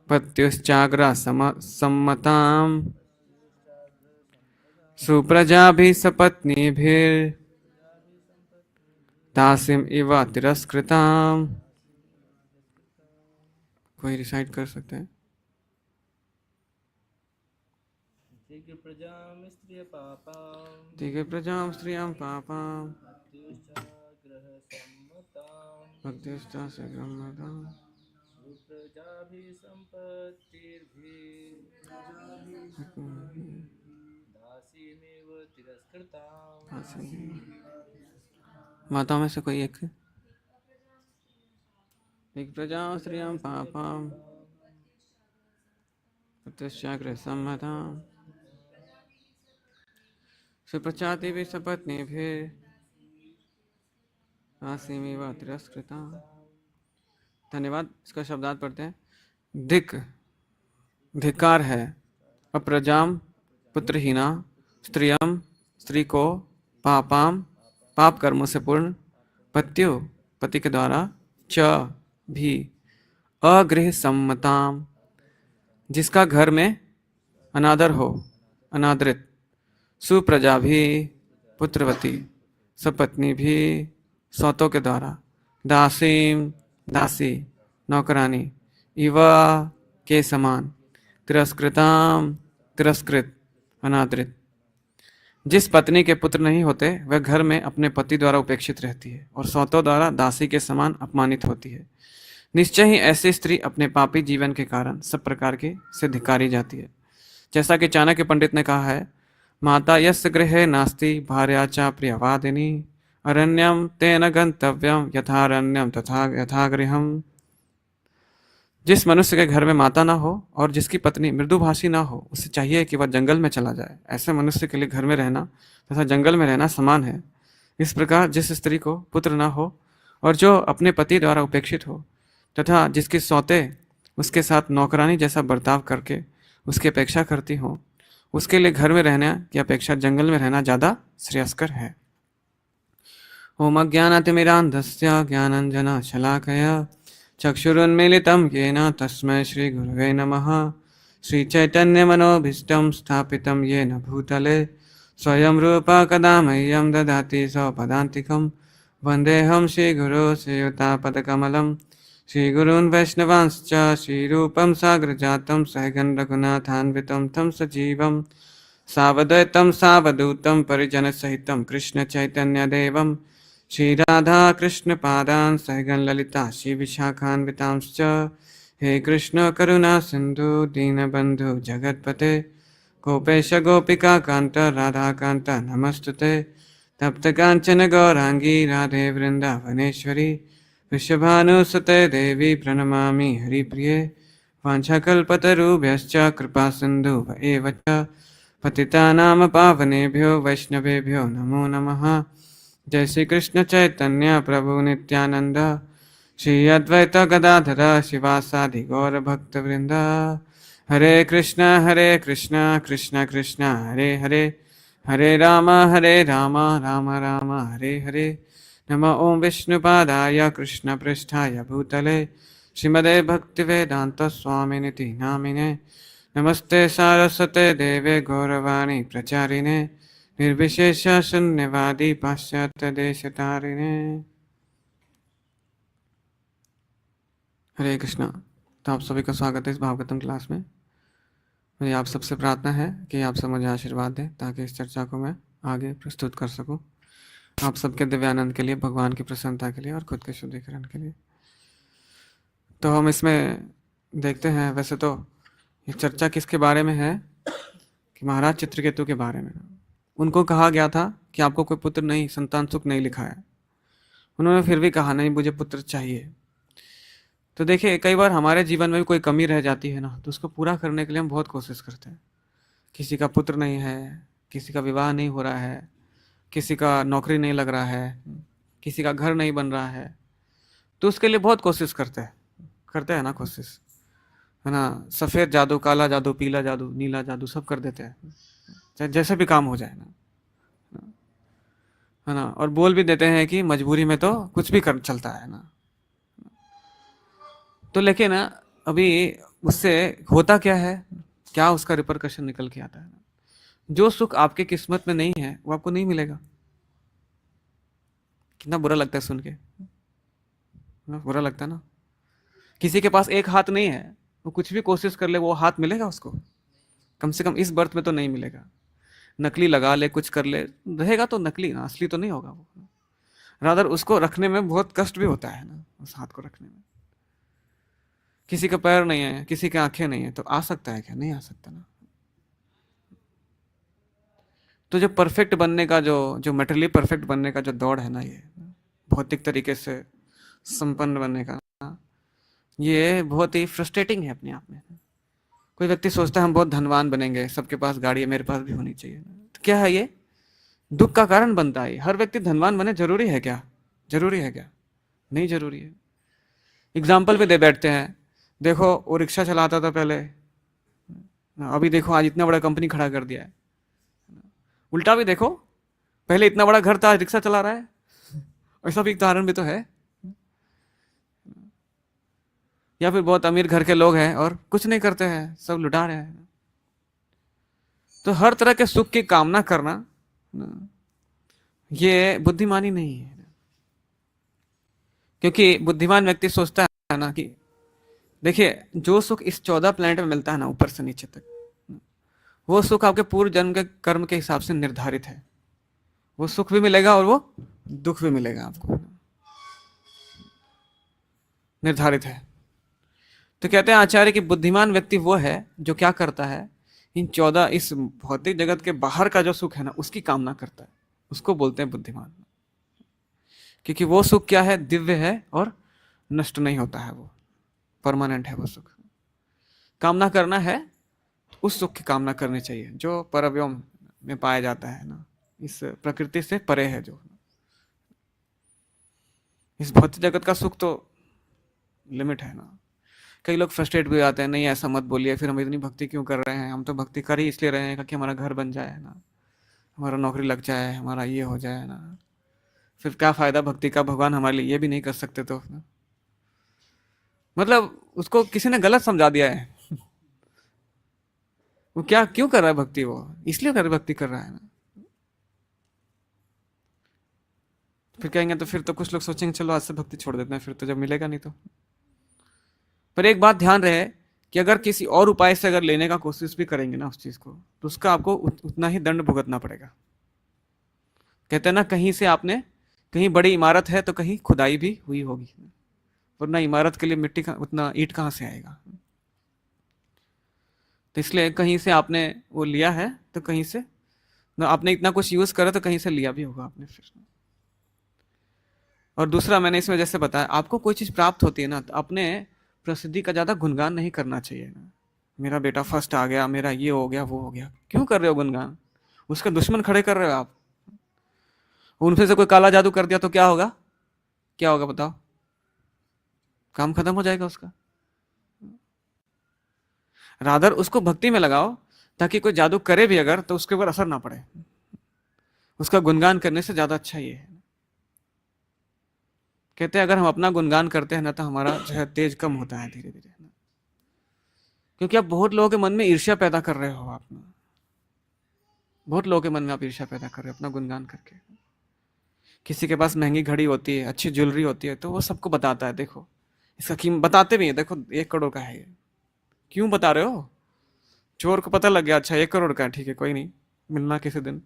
पत्युश्चाग्रः सम्मताम् सुप्रजाभिः सपत्नीभिर्दासीम् इव तिरस्कृताम्। कोई रिसाइट कर सकते हैं? दिग् प्रजां स्त्रिय पापां दिग् प्रजां श्रियं पापाम् पत्युश्चाग्रः सम्मतां पत्युश्चाग्रः सुप्रजाभिः दासीमेव तिरस्कृताम्। माता में से कोई एक? दिग् प्रजां श्रियं पापाम् पत्युश्चाग्रः सम्मताम् सुप्रजाभिः सपत्नीभिर्दासीमेव तिरस्कृताम्। धन्यवाद। इसका शब्दार्थ पढ़ते हैं। दिक् धिक्कार है, अप्रजाम पुत्रहीना, स्त्रियम स्त्री को, पापाम पाप कर्मों से पूर्ण, पत्यु पति के द्वारा, च भी, अगृह सम्मताम जिसका घर में अनादर हो, अनादरित, सुप्रजा भी पुत्रवती, सपत्नी भी सौतों के द्वारा, दासीम दासी नौकरानी, इवा के समान, तिरस्कृताम तिरस्कृत अनादरित। जिस पत्नी के पुत्र नहीं होते वह घर में अपने पति द्वारा उपेक्षित रहती है और सौतों द्वारा दासी के समान अपमानित होती है। निश्चय ही ऐसी स्त्री अपने पापी जीवन के कारण सब प्रकार के से धिक्कारी जाती है। जैसा कि चाणक्य पंडित ने कहा है, माता यस्य गृहे नास्ति भार्या च प्रियवादिनी अरण्यम तेन गंतव्यम यथारण्यम तथा यथा गृहम। जिस मनुष्य के घर में माता ना हो और जिसकी पत्नी मृदुभाषी ना हो, उसे चाहिए कि वह जंगल में चला जाए। ऐसे मनुष्य के लिए घर में रहना तथा जंगल में रहना समान है। इस प्रकार जिस स्त्री को पुत्र ना हो और जो अपने पति द्वारा उपेक्षित हो तथा जिसकी सौते उसके साथ नौकरानी जैसा बर्ताव करके उसकी अपेक्षा करती हो, उसके लिए घर में रहने की अपेक्षा जंगल में रहना ज़्यादा श्रेयस्कर है। ओम अज्ञानातिमिरान्धस्य ज्ञानाञ्जनशलाकया चक्षुरुन्मीलितं येन तस्मै श्रीगुरवे नमः। श्रीचैतन्यमनोभीष्टं स्थापितं येन भूतले स्वयं रूपा कदा मह्यं ददाति स्वपदान्तिकं। वन्देऽहं श्रीगुरो श्रीयुतापदकमलं श्रीगुरून् वैष्णवांश्च श्रीरूपं साग्रजातं सहगं रघुनाथान्वितं तं सजीवं सावद्वैतं सावधूतं परिजनसहितं कृष्णचैतन्यदेवं श्रीराधा कृष्णपादान् सहगं ललिता श्रीविशाखान्वितांश्च। हे कृष्ण करुणा सिन्धु दीनबन्धु जगत्पते गोपेश गोपिका कान्त राधाकान्त नमस्तुते। तप्तकाञ्चन गौराङ्गी राधे वृन्दावनेश्वरी वृषभानुसुते देवी प्रणमामि हरिप्रिये। वाञ्छाकल्पतरुभ्यश्च कृपा सिन्धु एव च पतितानां पावनेभ्यो वैष्णवेभ्यो नमो नमः। जय श्री कृष्ण चैतन्य प्रभु नित्यानंद श्री अद्वैत गदाधर शिवासादि गौर भक्त वृंद। हरे कृष्ण कृष्ण कृष्ण हरे हरे, हरे राम राम राम हरे हरे। नमः ओं विष्णुपादाय कृष्ण पृष्ठाय भूतले श्रीमदे भक्तिवेदांत स्वामिनिति नामिने। नमस्ते सारस्वते देवे गौरवाणी प्रचारिणे निर्विशेष शून्यवादी पाश्चात्य देशतारिणे। हरे कृष्णा। तो आप सभी का स्वागत है इस भागवतम क्लास में। मेरी आप सबसे प्रार्थना है कि आप सब मुझे आशीर्वाद दें ताकि इस चर्चा को मैं आगे प्रस्तुत कर सकूं, आप सबके दिव्यानंद के लिए, भगवान की प्रसन्नता के लिए और खुद के शुद्धिकरण के लिए। तो हम इसमें देखते हैं, वैसे तो ये चर्चा किसके बारे में है कि महाराज चित्रकेतु के बारे में। उनको कहा गया था कि आपको कोई पुत्र नहीं, संतान सुख नहीं लिखा है। उन्होंने फिर भी कहा नहीं मुझे पुत्र चाहिए। तो देखिए, कई बार हमारे जीवन में भी कोई कमी रह जाती है ना, तो उसको पूरा करने के लिए हम बहुत कोशिश करते हैं। किसी का पुत्र नहीं है, किसी का विवाह नहीं हो रहा है, किसी का नौकरी नहीं लग रहा है, किसी का घर नहीं बन रहा है, तो उसके लिए बहुत कोशिश करते हैं ना कोशिश, है ना। सफ़ेद जादू, काला जादू, पीला जादू, नीला जादू सब कर देते हैं, चाहे जैसे भी काम हो जाए ना, है ना। और बोल भी देते हैं कि मजबूरी में तो कुछ भी कर चलता है ना। तो लेकिन अभी उससे होता क्या है, क्या उसका रिपरकशन निकल के आता है ना। जो सुख आपके किस्मत में नहीं है वो आपको नहीं मिलेगा। कितना बुरा लगता है सुन के ना, बुरा लगता है ना। किसी के पास एक हाथ नहीं है, वो कुछ भी कोशिश कर ले वो हाथ मिलेगा उसको, कम से कम इस बर्थ में तो नहीं मिलेगा। नकली लगा ले, कुछ कर ले, रहेगा तो नकली ना, असली तो नहीं होगा वो। रादर उसको रखने में बहुत कष्ट भी होता है ना, उस हाथ को रखने में। किसी का पैर नहीं है, किसी की आंखें नहीं है, तो आ सकता है क्या? नहीं आ सकता ना। तो जो परफेक्ट बनने का, जो मेटरली परफेक्ट बनने का जो दौड़ है ना, ये भौतिक तरीके से संपन्न बनने का, ये बहुत ही फ्रस्ट्रेटिंग है अपने आप में। कोई व्यक्ति सोचता है हम बहुत धनवान बनेंगे, सबके पास गाड़ी है, मेरे पास भी होनी चाहिए। तो क्या है ये? दुख का कारण बनता है। हर व्यक्ति धनवान बने जरूरी है क्या? जरूरी है क्या? नहीं जरूरी है। एग्जाम्पल भी दे बैठते हैं, देखो वो रिक्शा चलाता था पहले, अभी देखो आज इतना बड़ा कंपनी खड़ा कर दिया है। उल्टा भी देखो, पहले इतना बड़ा घर था, आज रिक्शा चला रहा है। ऐसा भी एक उदाहरण भी तो है। या फिर बहुत अमीर घर के लोग हैं और कुछ नहीं करते हैं, सब लुटा रहे हैं। तो हर तरह के सुख की कामना करना ये बुद्धिमानी नहीं है। क्योंकि बुद्धिमान व्यक्ति सोचता है ना कि देखिए, जो सुख इस 14 प्लैनेट में मिलता है ना, ऊपर से नीचे तक, वो सुख आपके पूर्व जन्म के कर्म के हिसाब से निर्धारित है। वो सुख भी मिलेगा और वो दुख भी मिलेगा आपको, निर्धारित है। तो कहते हैं आचार्य कि बुद्धिमान व्यक्ति वो है जो क्या करता है, इन 14 इस भौतिक जगत के बाहर का जो सुख है ना, उसकी कामना करता है। उसको बोलते हैं बुद्धिमान। क्योंकि वो सुख क्या है? दिव्य है और नष्ट नहीं होता है, वो परमानेंट है। वो सुख कामना करना है, उस सुख की कामना करनी चाहिए जो परव्योम में पाया जाता है ना, इस प्रकृति से परे है। जो इस भौतिक जगत का सुख तो लिमिट है ना। कई लोग फ्रस्ट्रेट भी हो जाते हैं, नहीं ऐसा मत बोलिए, फिर हम इतनी भक्ति क्यों कर रहे हैं? हम तो भक्ति कर ही इसलिए रहे हैं कि हमारा घर बन जाए ना, हमारा नौकरी लग जाए, हमारा ये हो जाए ना। फिर क्या फायदा भक्ति का? भगवान हमारे लिए ये भी नहीं कर सकते तो? मतलब उसको किसी ने गलत समझा दिया है। वो क्या क्यों कर रहा है भक्ति? वो इसलिए भक्ति कर रहा है ना। फिर कहेंगे तो फिर तो कुछ लोग सोचेंगे चलो आज से भक्ति छोड़ देते हैं, फिर तो जब मिलेगा नहीं तो। पर एक बात ध्यान रहे कि अगर किसी और उपाय से अगर लेने का कोशिश भी करेंगे ना उस चीज को, तो उसका आपको उतना ही दंड भुगतना पड़ेगा। कहते हैं ना, कहीं से आपने, कहीं बड़ी इमारत है तो कहीं खुदाई भी हुई होगी, वरना इमारत के लिए मिट्टी का उतना ईंट कहाँ से आएगा। तो इसलिए कहीं से आपने वो लिया है तो कहीं से ना, आपने इतना कुछ यूज करा तो कहीं से लिया भी होगा आपने फिर। और दूसरा, मैंने इसमें जैसे बताया, आपको कोई चीज प्राप्त होती है ना, तो अपने प्रसिद्धि का ज्यादा गुणगान नहीं करना चाहिए ना। मेरा बेटा फर्स्ट आ गया, मेरा ये हो गया, वो हो गया। क्यों कर रहे हो गुणगान? उसके दुश्मन खड़े कर रहे हो आप। उनसे से कोई काला जादू कर दिया तो क्या होगा? क्या होगा बताओ? काम खत्म हो जाएगा उसका। रादर उसको भक्ति में लगाओ, ताकि कोई जादू करे भी अगर तो उसके ऊपर असर ना पड़े। उसका गुणगान करने से ज्यादा अच्छा ये है। कहते हैं अगर हम अपना गुणगान करते हैं ना, तो हमारा जो है तेज कम होता है धीरे धीरे। क्योंकि आप बहुत लोगों के मन में ईर्ष्या पैदा कर रहे हो। आप बहुत लोगों के मन में आप ईर्ष्या पैदा कर रहे हो अपना गुणगान करके। किसी के पास महंगी घड़ी होती है, अच्छी ज्वेलरी होती है, तो वो सबको बताता है, देखो इसका कीमत बताते भी है, देखो 1 करोड़ का है ये। क्यों बता रहे हो? चोर को पता लग गया, अच्छा 1 करोड़ का है, ठीक है कोई नहीं, मिलना किसी दिन,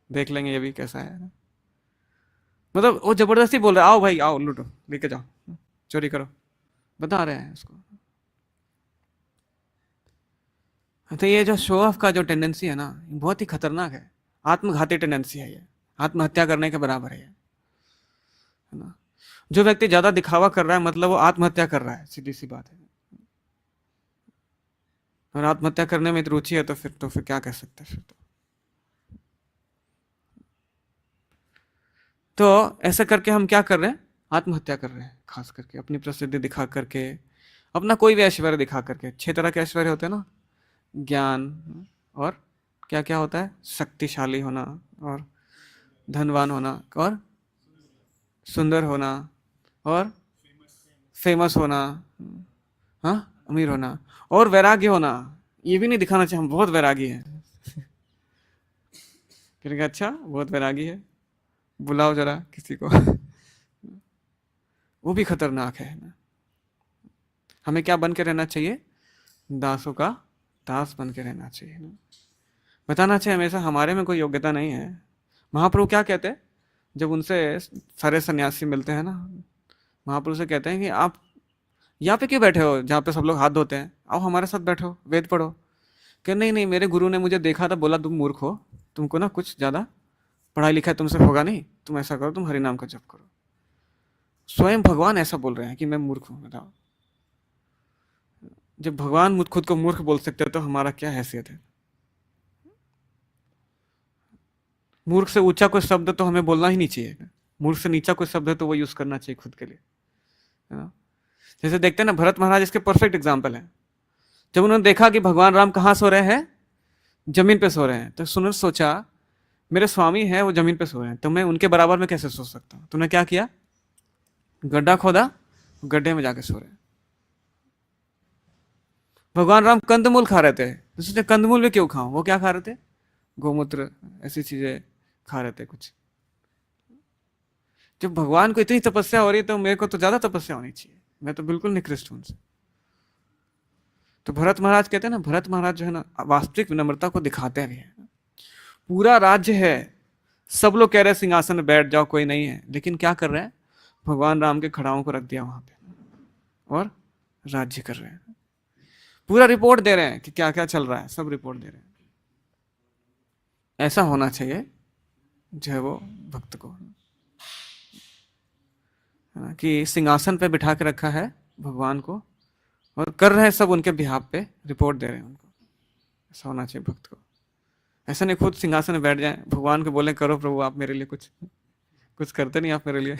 देख लेंगे ये भी कैसा है। मतलब वो जबरदस्ती बोल रहा है, आओ भाई आओ, लूटो, लेके जाओ, चोरी करो, बता रहे हैं उसको। तो ये जो शो ऑफ का जो टेंडेंसी है ना, बहुत ही खतरनाक है, आत्मघाती टेंडेंसी है ये, आत्महत्या करने के बराबर है ना। जो व्यक्ति ज्यादा दिखावा कर रहा है मतलब वो आत्महत्या कर रहा है, सीधी सी बात है। और आत्महत्या करने में रुचि है तो फिर क्या कह सकते हैं फिर तो। तो ऐसा करके हम क्या कर रहे हैं? आत्महत्या कर रहे हैं, खास करके अपनी प्रसिद्धि दिखा करके, अपना कोई भी ऐश्वर्य दिखा करके। 6 तरह के ऐश्वर्य होते हैं ना, ज्ञान, और क्या क्या होता है? शक्तिशाली होना, और धनवान होना, और सुंदर होना, और फेमस होना, हाँ, अमीर होना, और वैराग्य होना। ये भी नहीं दिखाना चाहिए हम बहुत वैरागी हैं। कहेंगे अच्छा बहुत वैरागी है, बुलाओ जरा किसी को। वो भी खतरनाक है ना। हमें क्या बन के रहना चाहिए? दासों का दास बन के रहना चाहिए ना। बताना चाहिए हमेशा हमारे में कोई योग्यता नहीं है। महाप्रभु क्या कहते हैं जब उनसे सारे सन्यासी मिलते हैं ना, महाप्रभु से कहते हैं कि आप यहाँ पे क्यों बैठे हो जहाँ पे सब लोग हाथ धोते हैं, आओ हमारे साथ बैठो, वेद पढ़ो। कि नहीं नहीं, मेरे गुरु ने मुझे देखा था, बोला तुम मूर्ख हो, तुमको ना कुछ ज़्यादा पढ़ाई लिखाई तुमसे होगा नहीं, तुम ऐसा करो, तुम हरि नाम का जप करो। स्वयं भगवान ऐसा बोल रहे हैं कि मैं मूर्ख हूँ, बताओ। जब भगवान खुद को मूर्ख बोल सकते हो तो हमारा क्या हैसियत है? मूर्ख से ऊंचा कोई शब्द तो हमें बोलना ही नहीं चाहिए। मूर्ख से नीचा कोई शब्द है तो वो यूज करना चाहिए खुद के लिए, है ना। जैसे देखते हैं ना, भरत महाराज इसके परफेक्ट एग्जाम्पल है। जब उन्होंने देखा कि भगवान राम कहाँ सो रहे हैं, जमीन पे सो रहे हैं, तो उन्होंने सोचा मेरे स्वामी है वो जमीन पे सो रहे हैं, तो मैं उनके बराबर में कैसे सो सकता हूँ। तुमने क्या किया? गड्ढा खोदा, गड्ढे में जाके सो रहे हैं। भगवान राम कंदमूल खा रहे थे, तो सोचे कंदमूल भी क्यों खाऊं। वो क्या खा रहे थे? गोमूत्र, ऐसी चीजें खा रहे थे कुछ। जब भगवान को इतनी तपस्या हो रही है तो मेरे को तो ज्यादा तपस्या होनी चाहिए, मैं तो बिल्कुल निकृष्ट हूं उनसे। तो भरत महाराज कहते हैं ना, भरत महाराज जो है ना वास्तविक विनम्रता को दिखाते भी है। पूरा राज्य है, सब लोग कह रहे हैं सिंहासन में बैठ जाओ, कोई नहीं है, लेकिन क्या कर रहे हैं? भगवान राम के खड़ाओं को रख दिया वहां पे और राज्य कर रहे हैं। पूरा रिपोर्ट दे रहे हैं कि क्या क्या चल रहा है, सब रिपोर्ट दे रहे हैं। ऐसा होना चाहिए जो है वो भक्त को, है ना, कि सिंहासन पे बिठा के रखा है भगवान को और कर रहे हैं सब उनके बिहाफ पे, रिपोर्ट दे रहे हैं उनको। ऐसा होना चाहिए भक्त को। ऐसा नहीं खुद सिंहासन में बैठ जाए, भगवान को बोले करो प्रभु आप मेरे लिए कुछ, कुछ करते नहीं आप मेरे लिए।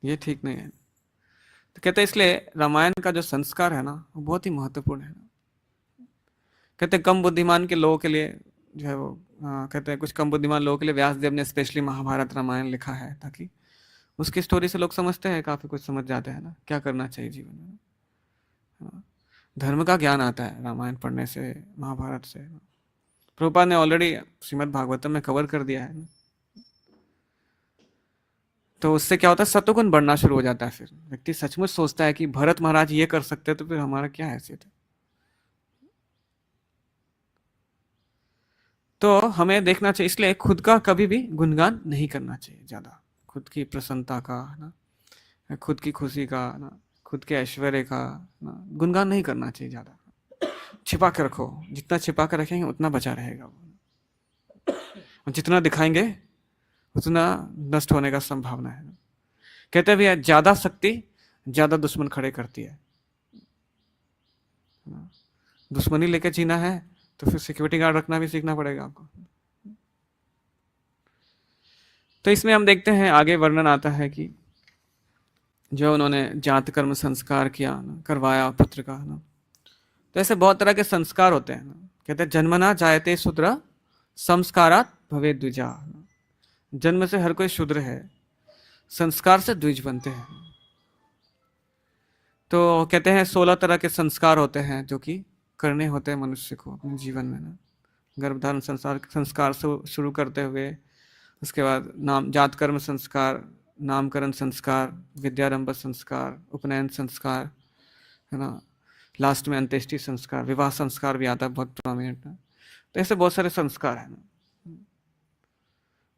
ये ठीक नहीं है। तो कहते हैं इसलिए रामायण का जो संस्कार है ना वो बहुत ही महत्वपूर्ण है। कहते हैं कम बुद्धिमान के लोगों के लिए जो है वो, कहते हैं कुछ कम बुद्धिमान लोगों के लिए व्यास देव ने स्पेशली महाभारत रामायण लिखा है, ताकि उसकी स्टोरी से लोग समझते हैं, काफी कुछ समझ जाते हैं ना, क्या करना चाहिए जीवन में। धर्म का ज्ञान आता है रामायण पढ़ने से, महाभारत से। प्रभुपाद ने ऑलरेडी श्रीमद् भागवतम में कवर कर दिया है ना। तो उससे क्या होता है? सत्वगुण बढ़ना शुरू हो जाता है। फिर व्यक्ति सचमुच सोचता है कि भरत महाराज ये कर सकते हैं तो फिर हमारा क्या हैसियत है। तो हमें देखना चाहिए, इसलिए खुद का कभी भी गुणगान नहीं करना चाहिए ज्यादा, खुद की प्रसन्नता का ना, खुद की खुशी का ना, खुद के ऐश्वर्य का ना गुणगान नहीं करना चाहिए ज्यादा। छिपा के रखो, जितना छिपा के रखेंगे उतना बचा रहेगा वो, और जितना दिखाएंगे उतना नष्ट होने का संभावना है। कहते भी है ज्यादा शक्ति ज्यादा दुश्मन खड़े करती है। दुश्मनी लेके जीना है तो फिर सिक्योरिटी गार्ड रखना भी सीखना पड़ेगा आपको। तो इसमें हम देखते हैं आगे वर्णन आता है कि जो उन्होंने जात कर्म संस्कार किया ना, करवाया पुत्र का ना, तो ऐसे बहुत तरह के संस्कार होते हैं ना। कहते हैं जन्मना जायते शूद्र संस्कारात् भवेत् द्विजा। जन्म से हर कोई शूद्र है, संस्कार से द्विज बनते हैं। तो कहते हैं 16 तरह के संस्कार होते हैं जो कि करने होते हैं मनुष्य को अपने जीवन में ना। गर्भधारण संस्कार से शुरू करते हुए, उसके बाद नाम जात कर्म संस्कार, नामकरण संस्कार, विद्यारंभ संस्कार, उपनयन संस्कार, है ना, लास्ट में अंत्येष्टि संस्कार, विवाह संस्कार भी आता है बहुत प्रोमिनेंट ना। तो ऐसे बहुत सारे संस्कार है ना।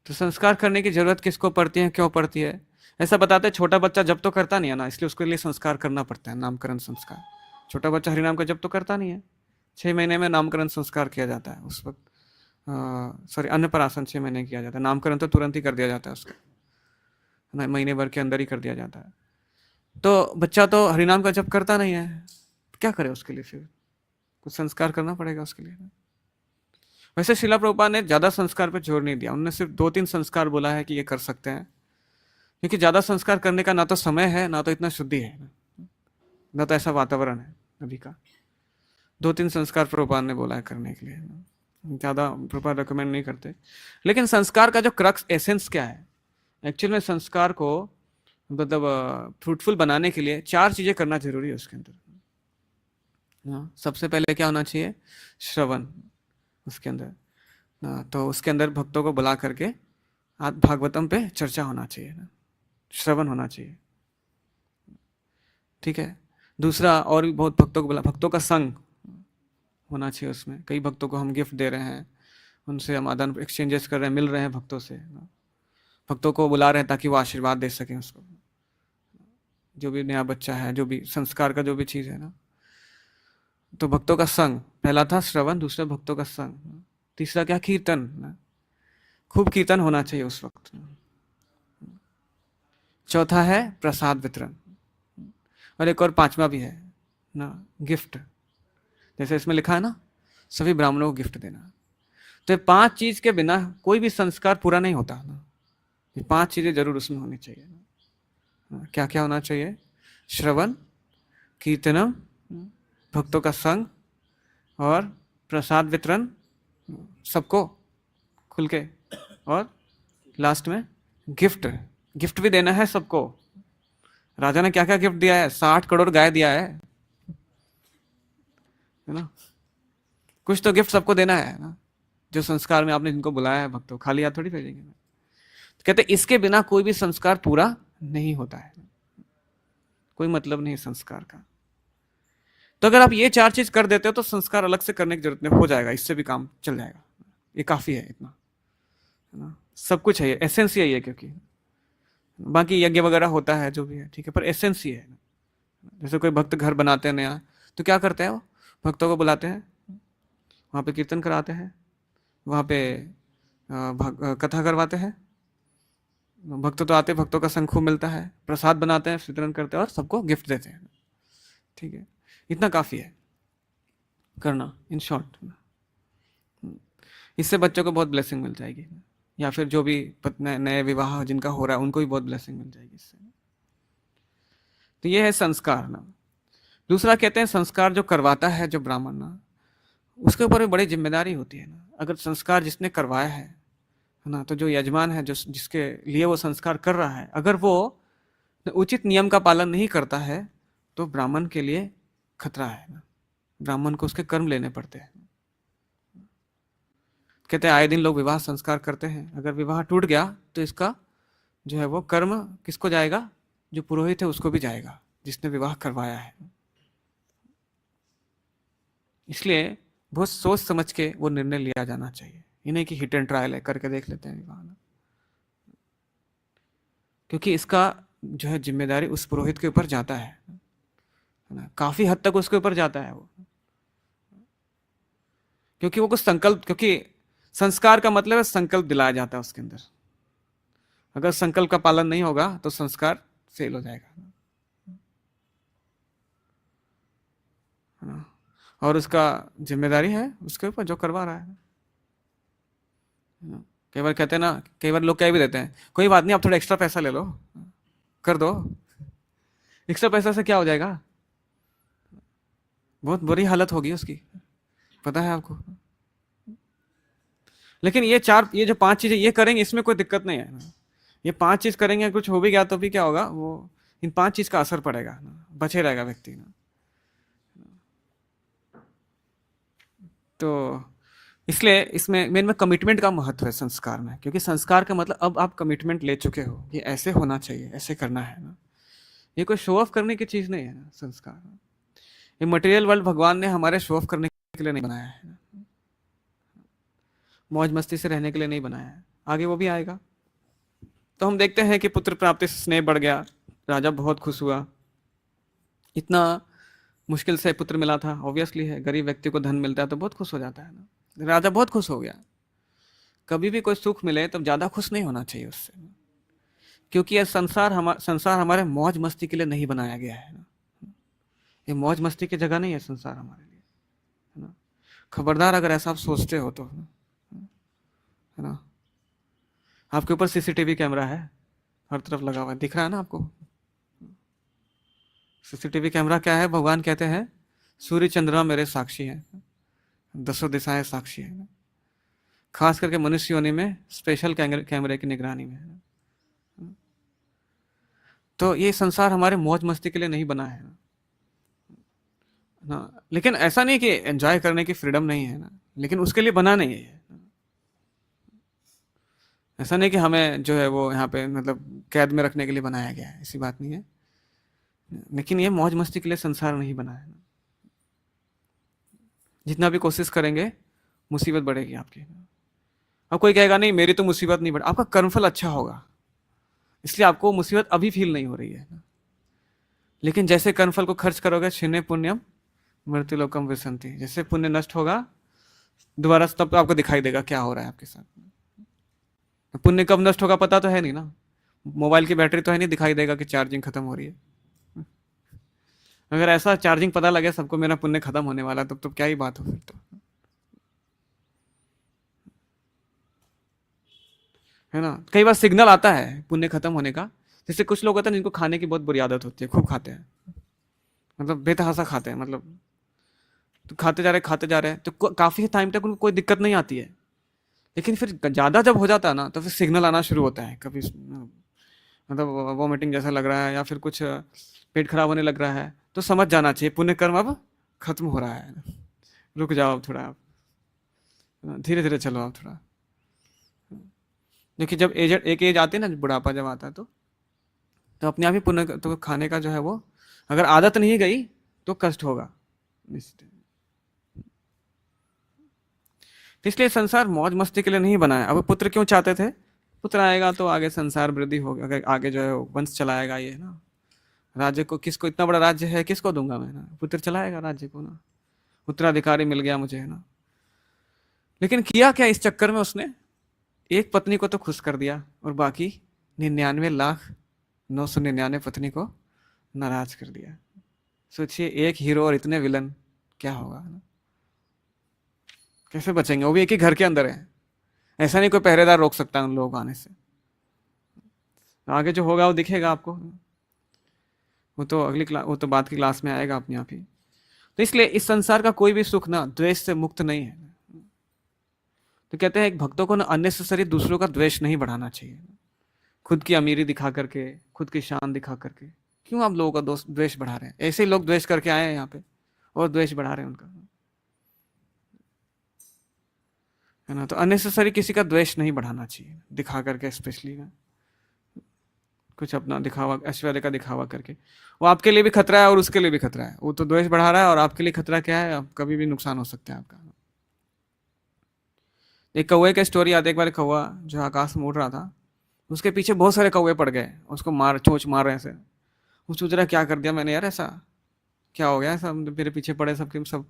तो संस्कार करने की जरूरत किसको पड़ती है, क्यों पड़ती है? ऐसा बताते हैं छोटा बच्चा जब तो करता नहीं है ना, इसलिए उसके लिए संस्कार करना पड़ता है, नामकरण संस्कार। छोटा बच्चा हरिनाम का जब तो करता नहीं है, 6 महीने में नामकरण संस्कार किया जाता है उस वक्त। सॉरी, अन्नप्राशन 6 महीने किया जाता है, नामकरण तो तुरंत ही कर दिया जाता है उसका, महीने भर के अंदर ही कर दिया जाता है। तो बच्चा तो हरिनाम का जब करता नहीं है, क्या करे उसके लिए? फिर कुछ संस्कार करना पड़ेगा उसके लिए। वैसे शिला प्रभुपाद ने ज़्यादा संस्कार पे जोर नहीं दिया, उन्होंने सिर्फ 2-3 संस्कार बोला है कि ये कर सकते हैं, क्योंकि ज़्यादा संस्कार करने का ना तो समय है, ना तो इतना शुद्धि है, ना तो ऐसा वातावरण है अभी का। 2-3 संस्कार प्रभुपाद ने बोला है करने के लिए, ज़्यादा प्रभुपाद रिकमेंड नहीं करते। लेकिन संस्कार का जो क्रक्स एसेंस क्या है, एक्चुअल में संस्कार को मतलब फ्रूटफुल बनाने के लिए 4 चीज़ें करना जरूरी है उसके अंदर। सबसे पहले क्या होना चाहिए? श्रवण उसके अंदर। तो उसके अंदर भक्तों को बुला करके आज भागवतम पे चर्चा होना चाहिए ना, श्रवण होना चाहिए, ठीक है। दूसरा, और भी बहुत भक्तों को बुला, भक्तों का संग होना चाहिए उसमें। कई भक्तों को हम गिफ्ट दे रहे हैं, उनसे हम आदान एक्सचेंजेस कर रहे हैं, मिल रहे हैं भक्तों से, भक्तों को बुला रहे हैं ताकि वो आशीर्वाद दे सकें उसको, जो भी नया बच्चा है, जो भी संस्कार का जो भी चीज़ है ना। तो भक्तों का संग, पहला था श्रवण, दूसरा भक्तों का संग, तीसरा क्या? कीर्तन, खूब कीर्तन होना चाहिए उस वक्त। चौथा है प्रसाद वितरण, और एक और 5वां भी है ना, गिफ्ट। जैसे इसमें लिखा है ना, सभी ब्राह्मणों को गिफ्ट देना। तो ये 5 चीज के बिना कोई भी संस्कार पूरा नहीं होता ना। ये 5 चीजें जरूर उसमें होनी चाहिए। क्या क्या होना चाहिए? श्रवण, कीर्तनम, भक्तों का संग और प्रसाद वितरण सबको खुल के, और लास्ट में गिफ्ट। गिफ्ट भी देना है सबको। राजा ने क्या क्या गिफ्ट दिया है? 60 करोड़ गाय दिया है ना। कुछ तो गिफ्ट सबको देना है ना, जो संस्कार में आपने जिनको बुलाया है भक्तों, खाली हाथ थोड़ी भेजेंगे। तो कहते इसके बिना कोई भी संस्कार पूरा नहीं होता है, कोई मतलब नहीं संस्कार का। तो अगर आप ये 4 चीज कर देते हो तो संस्कार अलग से करने की जरूरत नहीं, हो जाएगा, इससे भी काम चल जाएगा। ये काफी है, इतना है ना, सब कुछ है, ये एसेंस यही है। क्योंकि बाकी यज्ञ वगैरह होता है जो भी है, ठीक है, पर एसेंस ही है। जैसे कोई भक्त घर बनाते हैं नया, तो क्या करते हैं? वो भक्तों को बुलाते हैं, वहाँ पे कीर्तन कराते हैं, वहाँ पे कथा करवाते हैं, भक्त तो आते, भक्तों का संग खूब मिलता है, प्रसाद बनाते हैं, वितरण करते हैं और सबको गिफ्ट देते हैं, ठीक है। इतना काफ़ी है करना, इन शॉर्ट। इससे बच्चों को बहुत ब्लेसिंग मिल जाएगी, या फिर जो भी नए विवाह जिनका हो रहा है उनको भी बहुत ब्लेसिंग मिल जाएगी इससे। तो ये है संस्कार ना। दूसरा कहते हैं संस्कार जो करवाता है जो ब्राह्मण ना, उसके ऊपर भी बड़ी जिम्मेदारी होती है ना। अगर संस्कार जिसने करवाया है ना, तो जो यजमान है, जो जिसके लिए वो संस्कार कर रहा है, अगर वो उचित नियम का पालन नहीं करता है तो ब्राह्मण के लिए खतरा है ना। ब्राह्मण को उसके कर्म लेने पड़ते हैं। कहते हैं आए दिन लोग विवाह संस्कार करते हैं, अगर विवाह टूट गया तो इसका जो है वो कर्म किसको जाएगा? जो पुरोहित है उसको भी जाएगा, जिसने विवाह करवाया है। इसलिए बहुत सोच समझ के वो निर्णय लिया जाना चाहिए, ये नहीं कि हिट एंड ट्रायल है, करके देख लेते हैं विवाह ना। क्योंकि इसका जो है जिम्मेदारी उस पुरोहित के ऊपर जाता है ना, काफी हद तक उसके ऊपर जाता है वो। क्योंकि वो कुछ संकल्प, क्योंकि संस्कार का मतलब है संकल्प दिलाया जाता है उसके अंदर। अगर संकल्प का पालन नहीं होगा तो संस्कार फेल हो जाएगा, और उसका जिम्मेदारी है उसके ऊपर जो करवा रहा है। कई बार कहते हैं ना, कई बार लोग कह भी देते हैं, कोई बात नहीं आप थोड़ा एक्स्ट्रा पैसा ले लो, कर दो। एक्स्ट्रा पैसा से क्या हो जाएगा? बहुत बुरी हालत होगी उसकी, पता है आपको। लेकिन ये जो 5 चीजें ये करेंगे, इसमें कोई दिक्कत नहीं है ना। ये 5 चीज करेंगे, कुछ हो भी गया तो भी क्या होगा, वो इन 5 चीज का असर पड़ेगा ना, बचे रहेगा व्यक्ति ना। तो इसलिए इसमें मेन में कमिटमेंट का महत्व है संस्कार में। क्योंकि संस्कार का मतलब अब आप कमिटमेंट ले चुके हो, ये ऐसे होना चाहिए, ऐसे करना है ना। ये कोई शो ऑफ करने की चीज नहीं है ना संस्कार। ये मटेरियल वर्ल्ड भगवान ने हमारे शो ऑफ करने के लिए नहीं बनाया है, मौज मस्ती से रहने के लिए नहीं बनाया है। आगे वो भी आएगा। तो हम देखते हैं कि पुत्र प्राप्ति से स्नेह बढ़ गया, राजा बहुत खुश हुआ। इतना मुश्किल से पुत्र मिला था, ऑब्वियसली है, गरीब व्यक्ति को धन मिलता है तो बहुत खुश हो जाता है ना। राजा बहुत खुश हो गया। कभी भी कोई सुख मिले तो ज़्यादा खुश नहीं होना चाहिए उससे, क्योंकि यह संसार हमारे मौज मस्ती के लिए नहीं बनाया गया है ना। ये मौज मस्ती की जगह नहीं है संसार हमारे लिए, है ना। खबरदार अगर ऐसा आप सोचते हो तो है ना। आपके ऊपर सीसीटीवी कैमरा है, हर तरफ लगा हुआ है, दिख रहा है ना आपको। सीसीटीवी कैमरा क्या है? भगवान कहते हैं सूर्य चंद्रमा मेरे साक्षी हैं, 10 दिशाएं साक्षी हैं। खास करके मनुष्य योनि में स्पेशल कैमरे की निगरानी में। तो ये संसार हमारे मौज मस्ती के लिए नहीं बना है ना, लेकिन ऐसा नहीं कि एंजॉय करने की फ्रीडम नहीं है ना, लेकिन उसके लिए बना नहीं है। ऐसा नहीं कि हमें जो है वो यहाँ पे मतलब कैद में रखने के लिए बनाया गया है, ऐसी बात नहीं है। लेकिन ये मौज मस्ती के लिए संसार नहीं बना है। जितना भी कोशिश करेंगे मुसीबत बढ़ेगी आपकी। अब कोई कहेगा नहीं मेरी तो मुसीबत नहीं बढ़, आपका कर्मफल अच्छा होगा इसलिए आपको मुसीबत अभी फील नहीं हो रही है। लेकिन जैसे कर्मफल को खर्च करोगे, छिन्ने पुण्यम मृत्युलोकम विसंति, जैसे पुण्य नष्ट होगा दोबारा तब आपको दिखाई देगा क्या हो रहा है आपके साथ। पुण्य कब नष्ट होगा पता तो है नहीं ना, मोबाइल की बैटरी तो है नहीं दिखाई देगा कि चार्जिंग खत्म हो रही है। अगर ऐसा चार्जिंग पता लगे सबको मेरा पुण्य खत्म होने वाला तब तो क्या ही बात हो फिर तो, है ना। कई बार सिग्नल आता है पुण्य खत्म होने का, जैसे कुछ लोग होते हैं जिनको खाने की बहुत बुरी आदत होती है, खूब खाते हैं, मतलब बेतहासा खाते हैं, मतलब तो खाते जा रहे हैं तो काफी टाइम तक उनको कोई दिक्कत नहीं आती है। लेकिन फिर ज्यादा जब हो जाता है ना तो फिर सिग्नल आना शुरू होता है, कभी मतलब वॉमिटिंग जैसा लग रहा है या फिर कुछ पेट खराब होने लग रहा है, तो समझ जाना चाहिए पुण्य कर्म अब खत्म हो रहा है, रुक जाओ अब थोड़ा, आप धीरे धीरे चलो आप थोड़ा। देखिए जब एक एज आती है ना, बुढ़ापा जब आता है तो अपने आप ही पुण्य तो खाने का जो है वो अगर आदत नहीं गई तो कष्ट होगा। इसलिए संसार मौज मस्ती के लिए नहीं बनाया। अब पुत्र क्यों चाहते थे? पुत्र आएगा तो आगे संसार वृद्धि होगा, अगर आगे जो है वंश चलाएगा ये ना, राज्य को किसको, इतना बड़ा राज्य है किसको दूंगा मैं ना, पुत्र चलाएगा राज्य को ना, उत्तराधिकारी मिल गया मुझे है ना। लेकिन किया क्या इस चक्कर में उसने? एक पत्नी को तो खुश कर दिया और बाकी 99,999 पत्नी को नाराज कर दिया। सोचिए एक हीरो और इतने विलन, क्या होगा ना? कैसे बचेंगे? वो भी एक ही घर के अंदर है, ऐसा नहीं कोई पहरेदार रोक सकता है उन लोगों को आने से। आगे जो होगा वो दिखेगा आपको, वो तो वो तो बाद की क्लास में आएगा अपने आप ही। तो इसलिए इस संसार का कोई भी सुख ना द्वेष से मुक्त नहीं है। तो कहते हैं एक भक्तों को ना अननेसेसरी दूसरों का द्वेष नहीं बढ़ाना चाहिए। खुद की अमीरी दिखा करके, खुद की शान दिखा करके क्यों आप लोगों का द्वेष बढ़ा रहे हैं? ऐसे ही लोग द्वेष करके आए हैं यहाँ पे और द्वेष बढ़ा रहे हैं उनका, है ना। तो अननेसेसरी किसी का द्वेष नहीं बढ़ाना चाहिए दिखा करके, स्पेशली ना कुछ अपना दिखावा, ऐश्वर्य का दिखावा करके। वो आपके लिए भी खतरा है और उसके लिए भी खतरा है। वो तो द्वेष बढ़ा रहा है और आपके लिए खतरा क्या है? आप कभी भी नुकसान हो सकता है आपका। एक कौवे का स्टोरी आता है। एक बार कौवा जो आकाश में उड़ रहा था, उसके पीछे बहुत सारे कौवे पड़ गए, उसको चोंच मार रहे थे। वो सोच रहा क्या कर दिया मैंने यार, ऐसा क्या हो गया, सब मेरे पीछे पड़े सबके सब।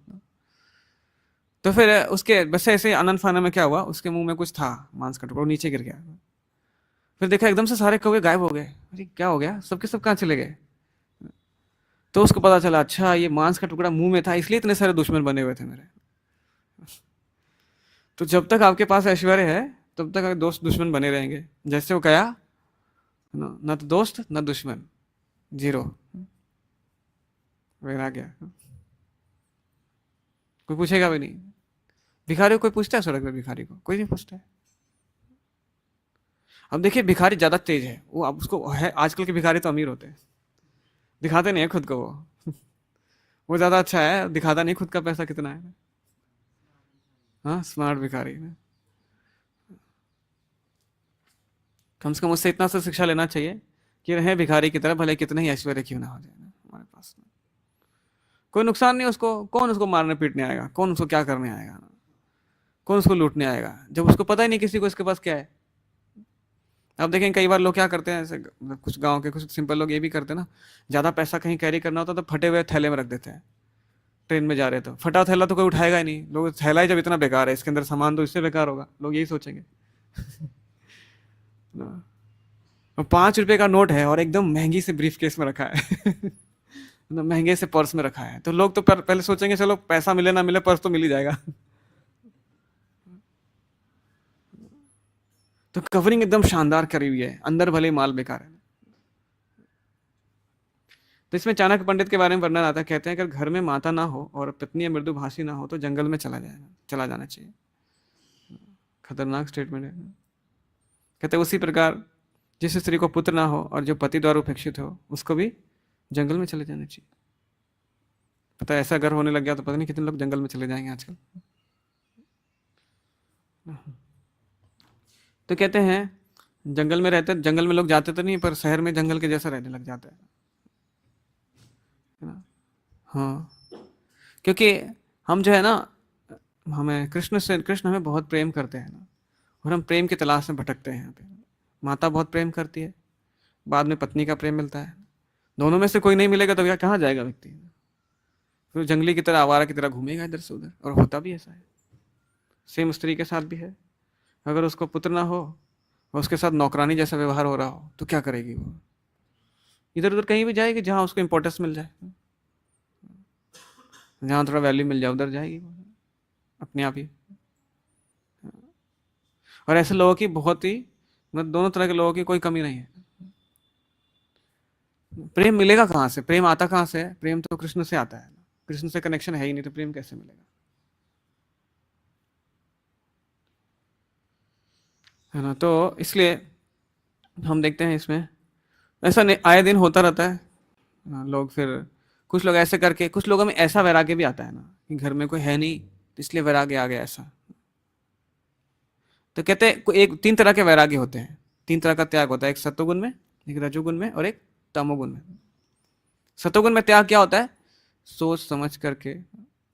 तो फिर उसके बस ऐसे आनंद फाना में क्या हुआ, उसके मुंह में कुछ था मांस का टुकड़ा, नीचे गिर गया। फिर देखा एकदम से सारे कौवे गायब हो गए। अरे क्या हो गया, सबके सब कहाँ चले गए? तो उसको पता चला अच्छा ये मांस का टुकड़ा मुंह में था, इसलिए इतने सारे दुश्मन बने हुए थे मेरे। तो जब तक आपके पास ऐश्वर्य है तब तक दोस्त दुश्मन बने रहेंगे। जैसे वो कहा न तो दोस्त न दुश्मन, जीरो, वैराग्य। कोई पूछेगा भी नहीं। भिखारी को कोई पूछता है सड़क पे? भिखारी को कोई नहीं पूछता है। अब देखिए भिखारी ज्यादा तेज है, वो अब उसको है, आजकल के भिखारी तो अमीर होते हैं, दिखाते नहीं है खुद को। वो ज्यादा अच्छा है, दिखाता नहीं खुद का पैसा कितना है। हाँ स्मार्ट भिखारी। कम से कम उससे इतना सा शिक्षा लेना चाहिए कि रहे भिखारी की तरह, भले कितने ही ऐश्वर्य क्यों ना हो जाए हमारे पास, कोई नुकसान नहीं उसको। कौन उसको मारने पीटने आएगा? कौन उसको क्या करने आएगा? कौन उसको लूटने आएगा जब उसको पता ही नहीं किसी को इसके पास क्या है? अब देखें कई बार लोग क्या करते हैं, ऐसे कुछ गांव के कुछ सिंपल लोग ये भी करते हैं ना, ज्यादा पैसा कहीं कैरी करना होता तो फटे हुए थैले में रख देते हैं। ट्रेन में जा रहे तो फटा थैला तो कोई उठाएगा ही नहीं, लोग थैला ही जब इतना बेकार है, इसके अंदर सामान तो इससे बेकार होगा, लोग यही सोचेंगे। और 5 रुपए का नोट है और एकदम महंगी से ब्रीफ केस में रखा है, महंगे से पर्स में रखा है, तो लोग तो पहले सोचेंगे चलो पैसा मिले ना मिले पर्स तो मिल ही जाएगा। तो कवरिंग एकदम शानदार करी हुई है, अंदर भले माल बेकार है। तो इसमें चाणक्य पंडित के बारे में वर्णन आता है, कहते हैं अगर घर में माता ना हो और पत्नी मृदुभाषी ना हो तो जंगल में चला जाना चाहिए। खतरनाक स्टेटमेंट है। कहते हैं उसी प्रकार जिस स्त्री को पुत्र ना हो और जो पति द्वारा उपेक्षित हो उसको भी जंगल में चले जाना चाहिए। पता है ऐसा अगर होने लग गया तो पता नहीं कितने लोग जंगल में चले जाएंगे आजकल। तो कहते हैं जंगल में लोग जाते तो नहीं, पर शहर में जंगल के जैसा रहने लग जाता है ना। हाँ, क्योंकि हम जो है ना, कृष्ण हमें बहुत प्रेम करते हैं ना, और हम प्रेम की तलाश में भटकते हैं। यहाँ पे माता बहुत प्रेम करती है, बाद में पत्नी का प्रेम मिलता है, दोनों में से कोई नहीं मिलेगा तो कहाँ जाएगा व्यक्ति? फिर जंगली की तरह, आवारा की तरह घूमेगा इधर से उधर। और होता भी ऐसा है, सेम स्त्री के साथ भी है। अगर उसको पुत्र ना हो और उसके साथ नौकरानी जैसा व्यवहार हो रहा हो तो क्या करेगी वो? इधर उधर कहीं भी जाएगी जहाँ उसको इंपॉर्टेंस मिल जाए, जहाँ थोड़ा वैल्यू मिल जाए उधर जाएगी अपने आप ही। और ऐसे लोगों की बहुत ही, मतलब दोनों तरह के लोगों की कोई कमी नहीं है। प्रेम मिलेगा कहाँ से? प्रेम आता कहाँ से है? प्रेम तो कृष्ण से आता है। कृष्ण से कनेक्शन है ही नहीं तो प्रेम कैसे मिलेगा? है ना। तो इसलिए हम देखते हैं इसमें ऐसा आए दिन होता रहता है। लोग फिर कुछ लोग ऐसे करके, कुछ लोगों में ऐसा वैराग्य भी आता है ना कि घर में कोई है नहीं तो इसलिए वैराग्य आ गया ऐसा। तो कहते हैं एक 3 तरह के वैराग्य होते हैं, 3 तरह का त्याग होता है, एक सत्वगुण में, एक रजोगुण में और एक तमोगुण में। सत्वगुण में त्याग क्या होता है? सोच समझ करके,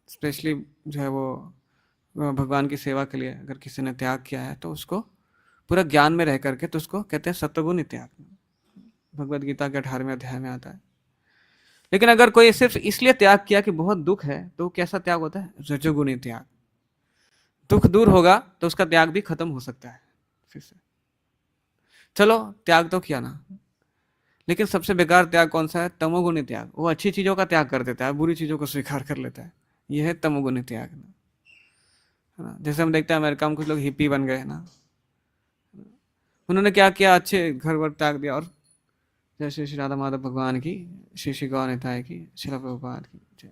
स्पेशली जो है वो भगवान की सेवा के लिए अगर किसी ने त्याग किया है तो उसको पूरा ज्ञान में रह करके, तो उसको कहते हैं सत्वगुण त्याग। भगवद गीता के 18वें अध्याय में आता है। लेकिन अगर कोई सिर्फ इसलिए त्याग किया कि बहुत दुख है तो कैसा त्याग होता है? रजोगुणी त्याग। दुख दूर होगा तो उसका त्याग भी खत्म हो सकता है फिर से। चलो त्याग तो किया ना, लेकिन सबसे बेकार त्याग कौन सा है? तमोगुणी त्याग। वो अच्छी चीजों का त्याग कर देता है, बुरी चीजों को स्वीकार कर लेता है। यह है तमोगुणी त्याग ना। जैसे हम देखते हैं अमेरिका में कुछ लोग हिप्पी बन गए ना, उन्होंने क्या किया? अच्छे घर वर त्याग दिया। और जय श्री श्री राधा माधव भगवान की, श्री श्री गौर निताय की, श्रील प्रभुपाद की जय।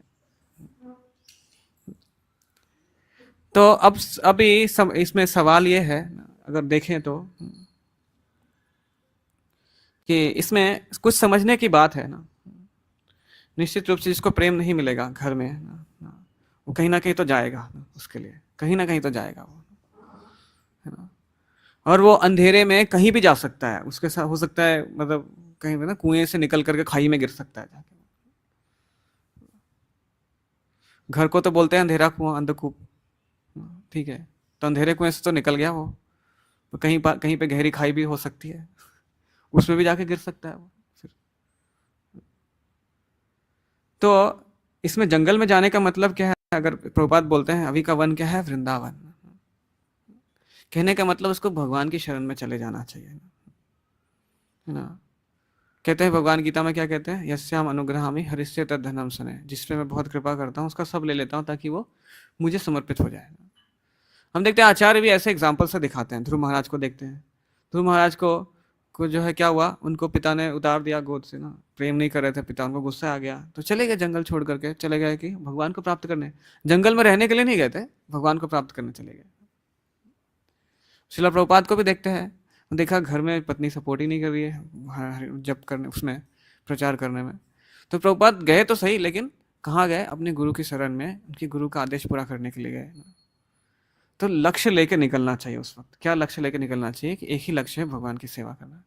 तो अब अभी इसमें सवाल ये है, अगर देखें तो, कि इसमें कुछ समझने की बात है ना। निश्चित रूप से जिसको प्रेम नहीं मिलेगा घर में ना, वो कहीं ना कहीं तो जाएगा ना, उसके लिए कहीं ना कहीं तो जाएगा वो, है ना। और वो अंधेरे में कहीं भी जा सकता है, उसके साथ हो सकता है मतलब कहीं पे ना कुएं से निकल करके खाई में गिर सकता है जाके। घर को तो बोलते हैं अंधेरा कुआं, अंधकूप, ठीक है। तो अंधेरे कुएं से तो निकल गया वो, तो कहीं पे गहरी खाई भी हो सकती है, उसमें भी जाके गिर सकता है वो फिर। तो इसमें जंगल में जाने का मतलब क्या है? अगर प्रभुपाद बोलते हैं अभी का वन क्या है? वृंदावन। कहने का मतलब उसको भगवान की शरण में चले जाना चाहिए, है ना। कहते हैं भगवान गीता में क्या कहते हैं? यस्याम अनुग्रहामि हरिष्ये तद धनम सने। जिसपे मैं बहुत कृपा करता हूँ उसका सब ले लेता हूँ ताकि वो मुझे समर्पित हो जाए। हम देखते हैं आचार्य भी ऐसे एग्जाम्पल से दिखाते हैं। ध्रुव महाराज को देखते हैं। ध्रुव महाराज को जो है क्या हुआ? उनको पिता ने उतार दिया गोद से ना, प्रेम नहीं कर रहे थे पिता, उनको गुस्सा आ गया तो चले गए जंगल छोड़ करके। चले गए कि भगवान को प्राप्त करने, जंगल में रहने के लिए नहीं गए थे, भगवान को प्राप्त करने चले गए। श्रील प्रभुपाद को भी देखते हैं, देखा घर में पत्नी सपोर्ट ही नहीं कर रही है जप करने, उसमें प्रचार करने में। तो प्रभुपाद गए तो सही, लेकिन कहाँ गए? अपने गुरु की शरण में, उनके गुरु का आदेश पूरा करने के लिए गए। तो लक्ष्य लेके निकलना चाहिए उस वक्त। क्या लक्ष्य लेके निकलना चाहिए? कि एक ही लक्ष्य है, भगवान की सेवा करना।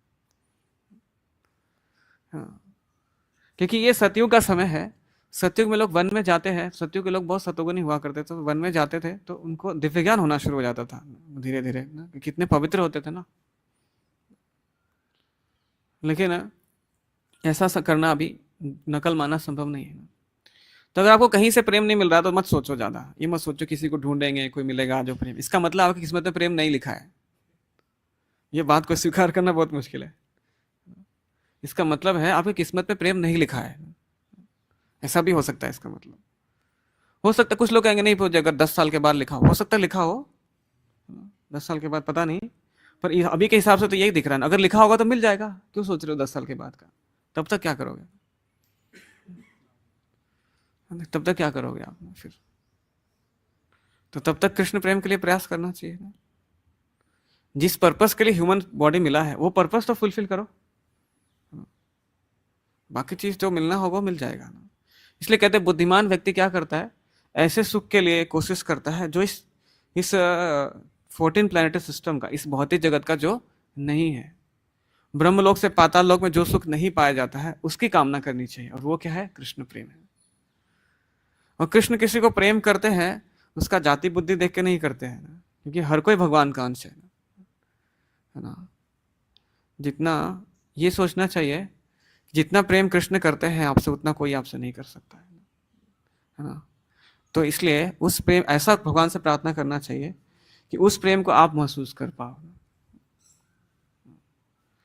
हाँ, क्योंकि ये सतयुग का समय है। सतयुग में लोग वन में जाते हैं, सतयुग के लोग बहुत सतोगुनी हुआ करते थे, तो वन में जाते थे तो उनको दिव्य ज्ञान होना शुरू हो जाता था धीरे धीरे ना, कितने पवित्र होते थे ना। लेकिन ऐसा करना अभी नकल मानना संभव नहीं है। तो अगर आपको कहीं से प्रेम नहीं मिल रहा तो मत सोचो ज़्यादा, ये मत सोचो किसी को ढूंढेंगे कोई मिलेगा जो प्रेम। इसका मतलब आपकी किस्मत में प्रेम नहीं लिखा है। ये बात को स्वीकार करना बहुत मुश्किल है। इसका मतलब है आपकी किस्मत में प्रेम नहीं लिखा है, ऐसा भी हो सकता है। इसका मतलब हो सकता है कुछ लोग कहेंगे नहीं पूछे, अगर 10 साल के बाद लिखा हो सकता है लिखा हो, 10 साल के बाद पता नहीं, पर अभी के हिसाब से तो यही दिख रहा है ना, अगर लिखा होगा तो मिल जाएगा, क्यों सोच रहे हो 10 साल के बाद का? तब तक क्या करोगे? तब तक क्या करोगे आप फिर? तो तब तक कृष्ण प्रेम के लिए प्रयास करना चाहिए ना। जिस पर्पस के लिए ह्यूमन बॉडी मिला है वो पर्पस तो फुलफिल करो, बाकी चीज जो मिलना होगा मिल जाएगा ना। इसलिए कहते हैं बुद्धिमान व्यक्ति क्या करता है, ऐसे सुख के लिए कोशिश करता है जो इस 14 प्लैनेटरी सिस्टम का, इस भौतिक जगत का जो नहीं है। ब्रह्मलोक से पाताल लोक में जो सुख नहीं पाया जाता है उसकी कामना करनी चाहिए, और वो क्या है? कृष्ण प्रेम है। और कृष्ण किसी को प्रेम करते हैं उसका जाति बुद्धि देख के नहीं करते हैं ना, क्योंकि हर कोई भगवान का अंश है ना। जितना ये सोचना चाहिए, जितना प्रेम कृष्ण करते हैं आपसे उतना कोई आपसे नहीं कर सकता है ना। तो इसलिए उस प्रेम, ऐसा भगवान से प्रार्थना करना चाहिए कि उस प्रेम को आप महसूस कर पाओ,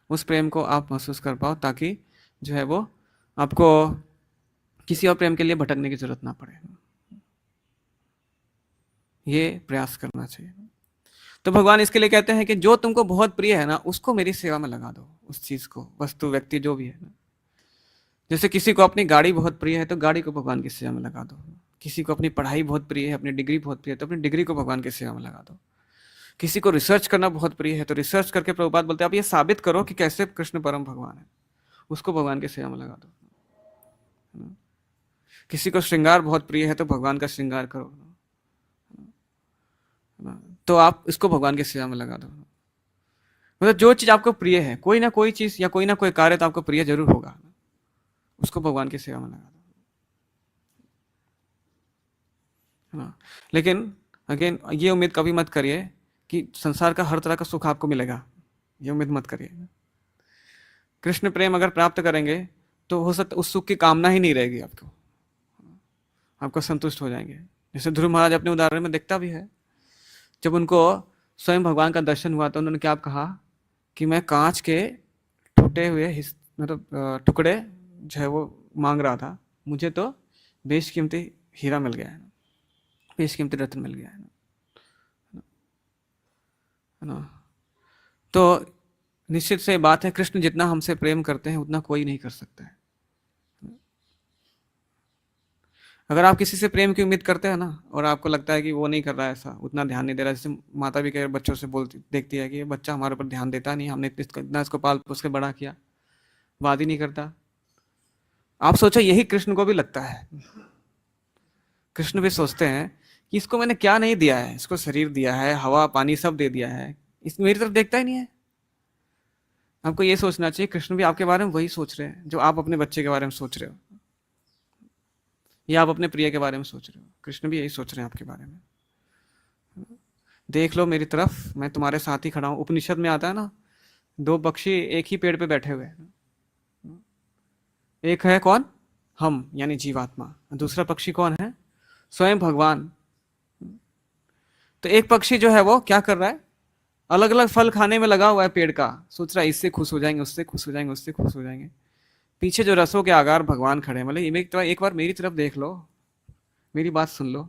उस प्रेम को आप महसूस कर पाओ, ताकि जो है वो आपको किसी और प्रेम के लिए भटकने की जरूरत ना पड़े। ये प्रयास करना चाहिए। तो भगवान इसके लिए कहते हैं कि जो तुमको बहुत प्रिय है ना उसको मेरी सेवा में लगा दो, उस चीज को, वस्तु, व्यक्ति जो भी है ना। जैसे किसी को अपनी गाड़ी बहुत प्रिय है तो गाड़ी को भगवान की सेवा में लगा दो। किसी को अपनी पढ़ाई बहुत प्रिय है, अपनी डिग्री बहुत प्रिय है तो अपनी डिग्री को भगवान की सेवा में लगा दो। किसी को रिसर्च करना बहुत प्रिय है तो रिसर्च करके प्रभुपाद बोलते हैं आप ये साबित करो कि कैसे कृष्ण परम भगवान है, उसको भगवान की सेवा में लगा दो। किसी को श्रृंगार बहुत प्रिय है तो भगवान का श्रृंगार करो, तो आप इसको भगवान की सेवा में लगा दो। मतलब जो चीज आपको प्रिय है, कोई ना कोई चीज या कोई ना कोई कार्य तो आपको प्रिय जरूर होगा, उसको भगवान की सेवा में लगा दो, है ना। लेकिन अगेन ये उम्मीद कभी मत करिए कि संसार का हर तरह का सुख आपको मिलेगा, ये उम्मीद मत करिए। कृष्ण प्रेम अगर प्राप्त करेंगे तो हो सकता उस सुख की कामना ही नहीं रहेगी आपको, आपको संतुष्ट हो जाएंगे। जैसे ध्रुव महाराज अपने उदाहरण में दिखता भी है, जब उनको स्वयं भगवान का दर्शन हुआ तो उन्होंने क्या कहा कि मैं कांच के टूटे हुए मतलब टुकड़े जो है वो मांग रहा था, मुझे तो बेशकीमती हीरा मिल गया है, बेशकीमती रत्न मिल गया है ना। तो निश्चित से बात है, कृष्ण जितना हमसे प्रेम करते हैं उतना कोई नहीं कर सकता है। अगर आप किसी से प्रेम की उम्मीद करते हैं ना और आपको लगता है कि वो नहीं कर रहा है, ऐसा उतना ध्यान नहीं दे रहा, जैसे माता भी कई बच्चों से बोलती देखती है कि ये बच्चा हमारे ऊपर ध्यान देता नहीं, हमने इतना इसको पाल पोस के बड़ा किया, बात ही नहीं करता। आप सोचो यही कृष्ण को भी लगता है। कृष्ण भी सोचते हैं कि इसको मैंने क्या नहीं दिया है, इसको शरीर दिया है, हवा पानी सब दे दिया है, इस मेरी तरफ देखता ही नहीं है। आपको ये सोचना चाहिए कृष्ण भी आपके बारे में वही सोच रहे हैं जो आप अपने बच्चे के बारे में सोच रहे हो, या आप अपने प्रिय के बारे में सोच रहे हो। कृष्ण भी यही सोच रहे हैं आपके बारे में। देख लो मेरी तरफ, मैं तुम्हारे साथ ही खड़ा हूं। उपनिषद में आता है ना, 2 पक्षी एक ही पेड़ पे बैठे हुए हैं, एक है कौन? हम यानी जीवात्मा, दूसरा पक्षी कौन है? स्वयं भगवान। तो एक पक्षी जो है वो क्या कर रहा है, अलग अलग फल खाने में लगा हुआ है पेड़ का, सोच रहा है इससे खुश हो जाएंगे, उससे खुश हो जाएंगे, उससे खुश हो जाएंगे। पीछे जो रसों के आगार भगवान खड़े हैं, मतलब एक बार मेरी तरफ देख लो, मेरी बात सुन लो,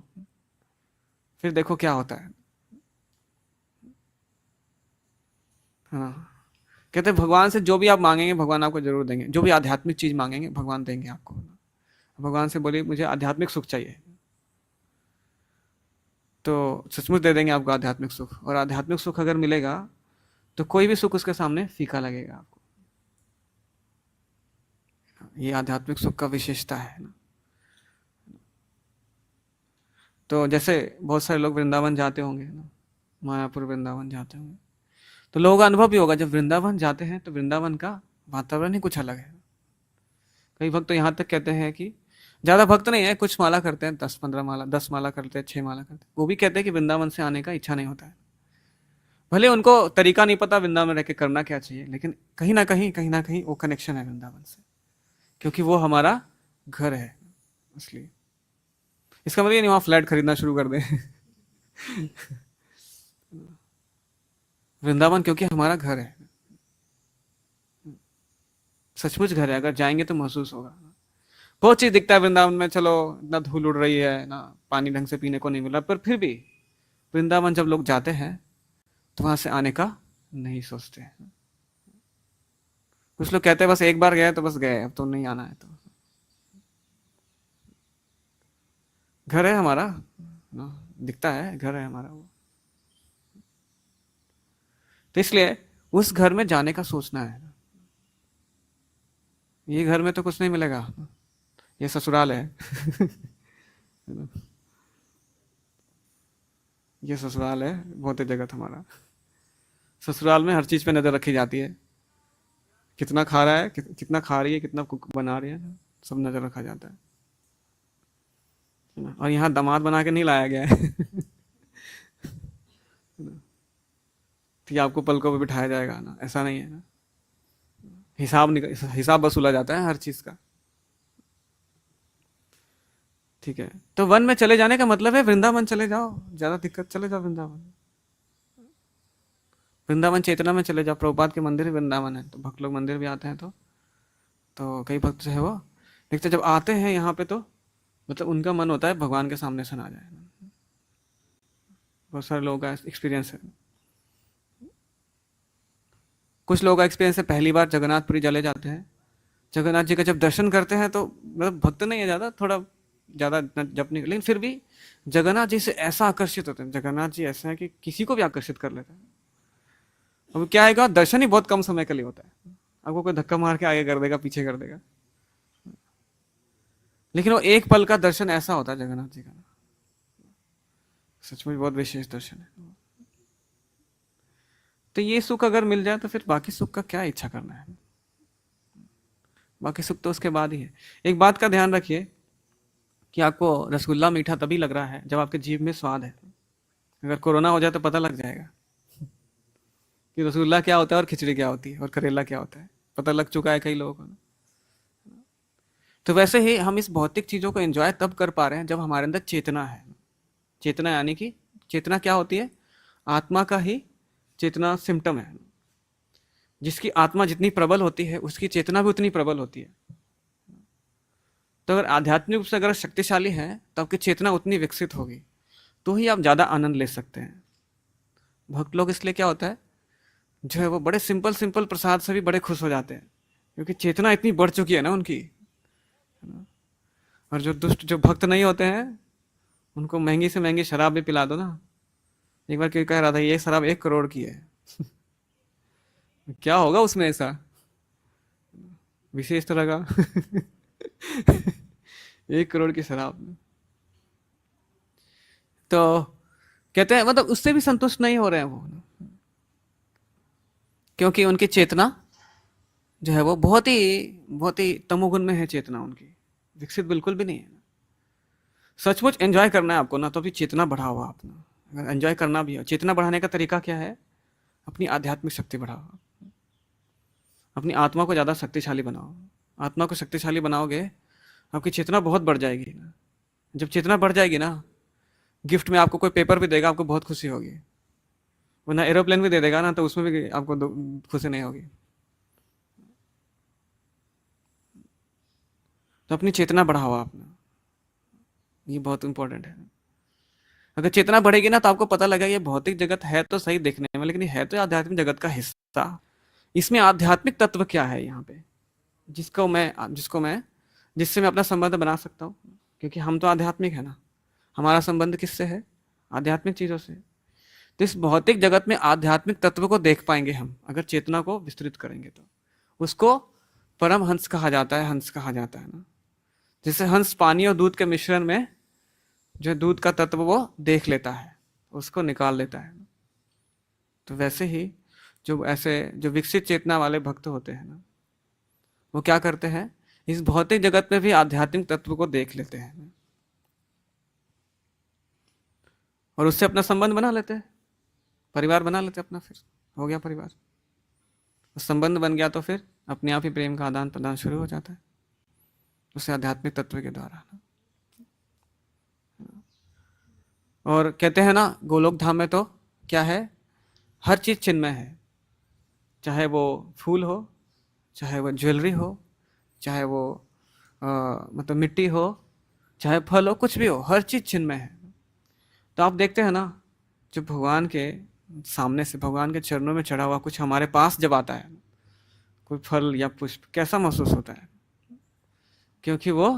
फिर देखो क्या होता है। हाँ, कहते हैं भगवान से जो भी आप मांगेंगे भगवान आपको जरूर देंगे, जो भी आध्यात्मिक चीज मांगेंगे भगवान देंगे आपको। भगवान से बोलिए मुझे आध्यात्मिक सुख चाहिए, तो सचमुच दे देंगे आपको आध्यात्मिक सुख। और आध्यात्मिक सुख अगर मिलेगा तो कोई भी सुख उसके सामने फीका लगेगा आपको। ये आध्यात्मिक सुख का विशेषता है ना। तो जैसे बहुत सारे लोग वृंदावन जाते होंगे ना, मायापुर वृंदावन जाते होंगे, तो लोगों का अनुभव भी होगा जब वृंदावन जाते हैं तो वृंदावन का वातावरण ही कुछ अलग है। कई भक्त तो यहाँ तक कहते हैं कि ज्यादा भक्त नहीं है, कुछ माला करते हैं, 10-15 माला, 10 माला करते हैं, 6 माला करते हैं, वो भी कहते हैं कि वृंदावन से आने का इच्छा नहीं होता है। भले उनको तरीका नहीं पता वृंदावन में रह के करना क्या चाहिए, लेकिन कहीं ना कहीं वो कनेक्शन है वृंदावन से, क्योंकि वो हमारा घर है। इसलिए इसका मतलब ये नहीं वहां फ्लैट खरीदना शुरू कर दें। वृंदावन क्योंकि हमारा घर है, सचमुच घर है। अगर जाएंगे तो महसूस होगा। बहुत चीज दिखता है वृंदावन में, चलो इतना धूल उड़ रही है ना, पानी ढंग से पीने को नहीं मिला, पर फिर भी वृंदावन जब लोग जाते हैं तो वहां से आने का नहीं सोचते। कुछ लोग कहते हैं बस एक बार गए तो बस गए, अब तो नहीं आना है। तो घर है हमारा ना, दिखता है घर है हमारा वो, तो इसलिए उस घर में जाने का सोचना है। ये घर में तो कुछ नहीं मिलेगा, ये ससुराल है ये ससुराल है, भौतिक जगत हमारा। ससुराल में हर चीज पे नजर रखी जाती है, कितना खा रहा है, कितना खा रही है, कितना कुक बना रही है, सब नजर रखा जाता है ना। और यहाँ दामाद बना के नहीं लाया गया है कि आपको पलकों पे बिठाया जाएगा ना, ऐसा नहीं है ना। हिसाब वसूला जाता है हर चीज का, ठीक है। तो वन में चले जाने का मतलब है वृंदावन चले जाओ, ज्यादा दिक्कत, चले जाओ वृंदावन। वृंदावन चेतना में चले जाओ, प्रभुपाद के मंदिर वृंदावन है, तो भक्त लोग मंदिर भी आते हैं। तो कई भक्त जो है वो देखते जब आते हैं यहाँ पे, तो मतलब उनका मन होता है भगवान के सामने सुना जाए। बहुत सारे लोगों का एक्सपीरियंस है। कुछ लोगों का एक्सपीरियंस है पहली बार जगन्नाथपुरी चले जाते हैं, जगन्नाथ जी का जब दर्शन करते हैं तो मतलब भक्त नहीं है ज़्यादा, थोड़ा ज़्यादा जप नहीं, लेकिन फिर भी जगन्नाथ जी से ऐसा आकर्षित होते हैं। जगन्नाथ जी ऐसे हैं कि किसी को भी आकर्षित कर लेते हैं। अब क्या आएगा, दर्शन ही बहुत कम समय के लिए होता है, आपको कोई धक्का मार के आगे कर देगा, पीछे कर देगा, लेकिन वो एक पल का दर्शन ऐसा होता है जगन्नाथ जी का, सचमुच बहुत विशेष दर्शन है। तो ये सुख अगर मिल जाए तो फिर बाकी सुख का क्या इच्छा करना है, बाकी सुख तो उसके बाद ही है। एक बात का ध्यान रखिए कि आपको रसगुल्ला मीठा तभी लग रहा है जब आपके जीभ में स्वाद है। अगर कोरोना हो जाए तो पता लग जाएगा कि रसगुल्ला क्या होता है और खिचड़ी क्या होती है और करेला क्या होता है, पता लग चुका है कई लोगों को। तो वैसे ही हम इस भौतिक चीजों को एंजॉय तब कर पा रहे हैं जब हमारे अंदर चेतना है। चेतना यानी कि चेतना क्या होती है, आत्मा का ही चेतना सिम्टम है। जिसकी आत्मा जितनी प्रबल होती है उसकी चेतना भी उतनी प्रबल होती है। तो अगर आध्यात्मिक रूप से अगर शक्तिशाली है तो आपकी चेतना उतनी विकसित होगी, तो ही आप ज्यादा आनंद ले सकते हैं। भक्त लोग इसलिए क्या होता है जो है वो बड़े सिंपल प्रसाद से भी बड़े खुश हो जाते हैं, क्योंकि चेतना इतनी बढ़ चुकी है ना उनकी। और जो दुष्ट जो भक्त नहीं होते हैं उनको महंगी से महंगी शराब भी पिला दो ना। एक बार कोई कह रहा था ये शराब 1 करोड़ की है क्या होगा उसमें ऐसा विशेष तरह का 1 करोड़ की शराब। तो कहते हैं मतलब उससे भी संतुष्ट नहीं हो रहे हैं वो, क्योंकि उनकी चेतना जो है वो बहुत ही तमोगुण में है। चेतना उनकी विकसित बिल्कुल भी नहीं है। सचमुच एंजॉय करना है आपको ना, तो भी चेतना बढ़ाओ आप ना। अगर एंजॉय करना भी हो, चेतना बढ़ाने का तरीका क्या है, अपनी आध्यात्मिक शक्ति बढ़ाओ, अपनी आत्मा को ज़्यादा शक्तिशाली बनाओ। आत्मा को शक्तिशाली बनाओगे आपकी चेतना बहुत बढ़ जाएगी ना। जब चेतना बढ़ जाएगी ना, गिफ्ट में आपको कोई पेपर भी देगा आपको बहुत खुशी होगी, वरना एरोप्लेन भी दे देगा ना तो उसमें भी आपको खुशी नहीं होगी। तो अपनी चेतना बढ़ाओ आप ना, ये बहुत इंपॉर्टेंट है। अगर चेतना बढ़ेगी ना तो आपको पता लगेगा ये भौतिक जगत है तो सही देखने में, लेकिन ये है तो आध्यात्मिक जगत का हिस्सा। इसमें आध्यात्मिक तत्व क्या है यहाँ पे जिससे मैं अपना संबंध बना सकता हूँ, क्योंकि हम तो आध्यात्मिक है ना। हमारा संबंध किससे है, आध्यात्मिक चीजों से। तो इस भौतिक जगत में आध्यात्मिक तत्व को देख पाएंगे हम अगर चेतना को विस्तृत करेंगे। तो उसको परम हंस कहा जाता है, हंस कहा जाता है ना। जैसे हंस पानी और दूध के मिश्रण में जो दूध का तत्व वो देख लेता है, उसको निकाल लेता है। तो वैसे ही जो विकसित चेतना वाले भक्त होते हैं ना, वो क्या करते हैं, इस भौतिक जगत में भी आध्यात्मिक तत्व को देख लेते हैं और उससे अपना संबंध बना लेते हैं, परिवार बना लेते हैं अपना। फिर हो गया परिवार, संबंध बन गया तो फिर अपने आप ही प्रेम का आदान प्रदान शुरू हो जाता है उसे आध्यात्मिक तत्व के द्वारा। और कहते हैं ना गोलोक धाम में तो क्या है, हर चीज चिन्मय है, चाहे वो फूल हो, चाहे वो ज्वेलरी हो, चाहे वो मतलब मिट्टी हो, चाहे फल हो, कुछ भी हो, हर चीज चिन्मय है। तो आप देखते हैं ना जो भगवान के सामने से भगवान के चरणों में चढ़ा हुआ कुछ हमारे पास जब आता है, कोई फल या पुष्प, कैसा महसूस होता है? क्योंकि वो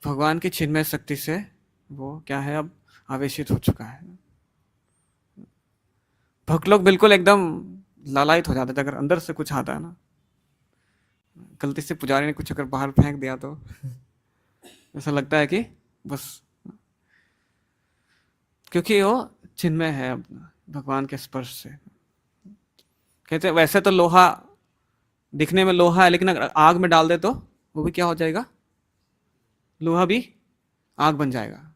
भगवान की चिन्मय शक्ति से वो क्या है, अब आवेशित हो चुका है। भक्त लोग बिल्कुल एकदम लालायित हो जाते थे अगर अंदर से कुछ आता है ना। गलती से पुजारी ने कुछ अगर बाहर फेंक दिया तो ऐसा लगता है कि बस, क्योंकि वो चिन्मय है अब भगवान के स्पर्श से। कहते हैं वैसे तो लोहा दिखने में लोहा है, लेकिन अगर आग में डाल दे तो वो भी क्या हो जाएगा? लोहा भी आग बन जाएगा,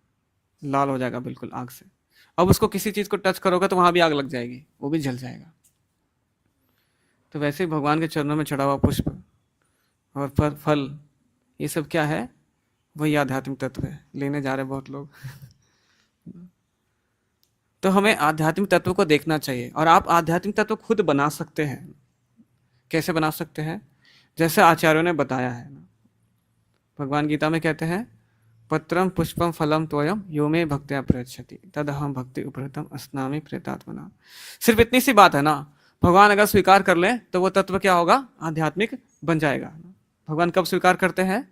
लाल हो जाएगा बिल्कुल आग से। अब उसको किसी चीज को टच करोगे तो वहां भी आग लग जाएगी, वो भी जल जाएगा। तो वैसे ही भगवान के चरणों में चढ़ा हुआ पुष्प और फल, ये सब क्या है? वही आध्यात्मिक तत्व है। लेने जा रहे बहुत लोग। तो हमें आध्यात्मिक तत्व को देखना चाहिए, और आप आध्यात्मिक तत्व खुद बना सकते हैं। कैसे बना सकते हैं? जैसे आचार्यों ने बताया है ना, भगवान गीता में कहते हैं, पत्रम पुष्पम फलम त्वयम यो मे भक्त्या प्रयच्छति तदहम भक्ति उपहृतम अस्नामि प्रेतात्मना। सिर्फ इतनी सी बात है ना, भगवान अगर स्वीकार कर ले तो वो तत्व क्या होगा? आध्यात्मिक बन जाएगा। भगवान कब स्वीकार करते हैं?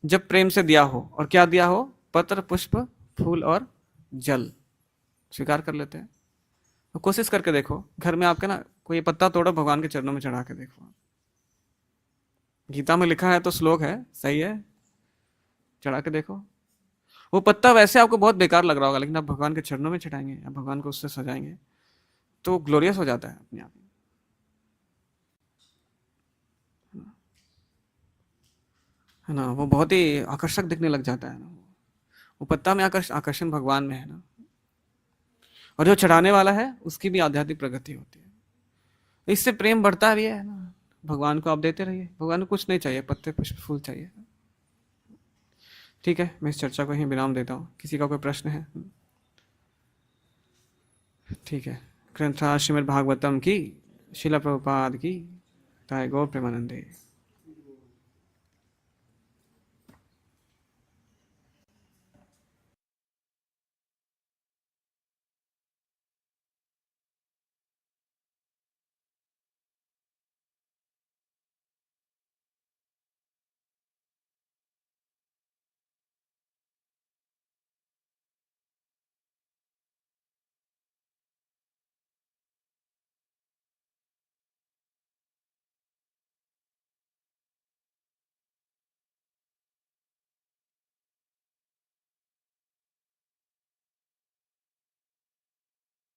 जब प्रेम से दिया हो। और क्या दिया हो? पत्र, पुष्प, फूल और जल स्वीकार कर लेते हैं। तो कोशिश करके देखो, घर में आपके ना कोई पत्ता तोड़ो, भगवान के चरणों में चढ़ा के देखो। गीता में लिखा है तो श्लोक है, सही है, चढ़ा के देखो। वो पत्ता वैसे आपको बहुत बेकार लग रहा होगा, लेकिन आप भगवान के चरणों में चढ़ाएंगे या भगवान को उससे सजाएंगे तो ग्लोरियस हो जाता है अपने आप। है ना, वो बहुत ही आकर्षक दिखने लग जाता है ना। वो पत्ता में आकर्षण भगवान में है ना। और जो चढ़ाने वाला है उसकी भी आध्यात्मिक प्रगति होती है। इससे प्रेम बढ़ता भी है ना। भगवान को आप देते रहिए, भगवान को कुछ नहीं चाहिए, पत्ते, पुष्प, फूल चाहिए। ठीक है, मैं इस चर्चा को यहीं विराम देता हूँ। किसी का कोई प्रश्न है? ठीक है। ग्रंथ श्रीमद् भागवतम की, शिला प्रभुपाद की, ताय गौर प्रेमानंदे।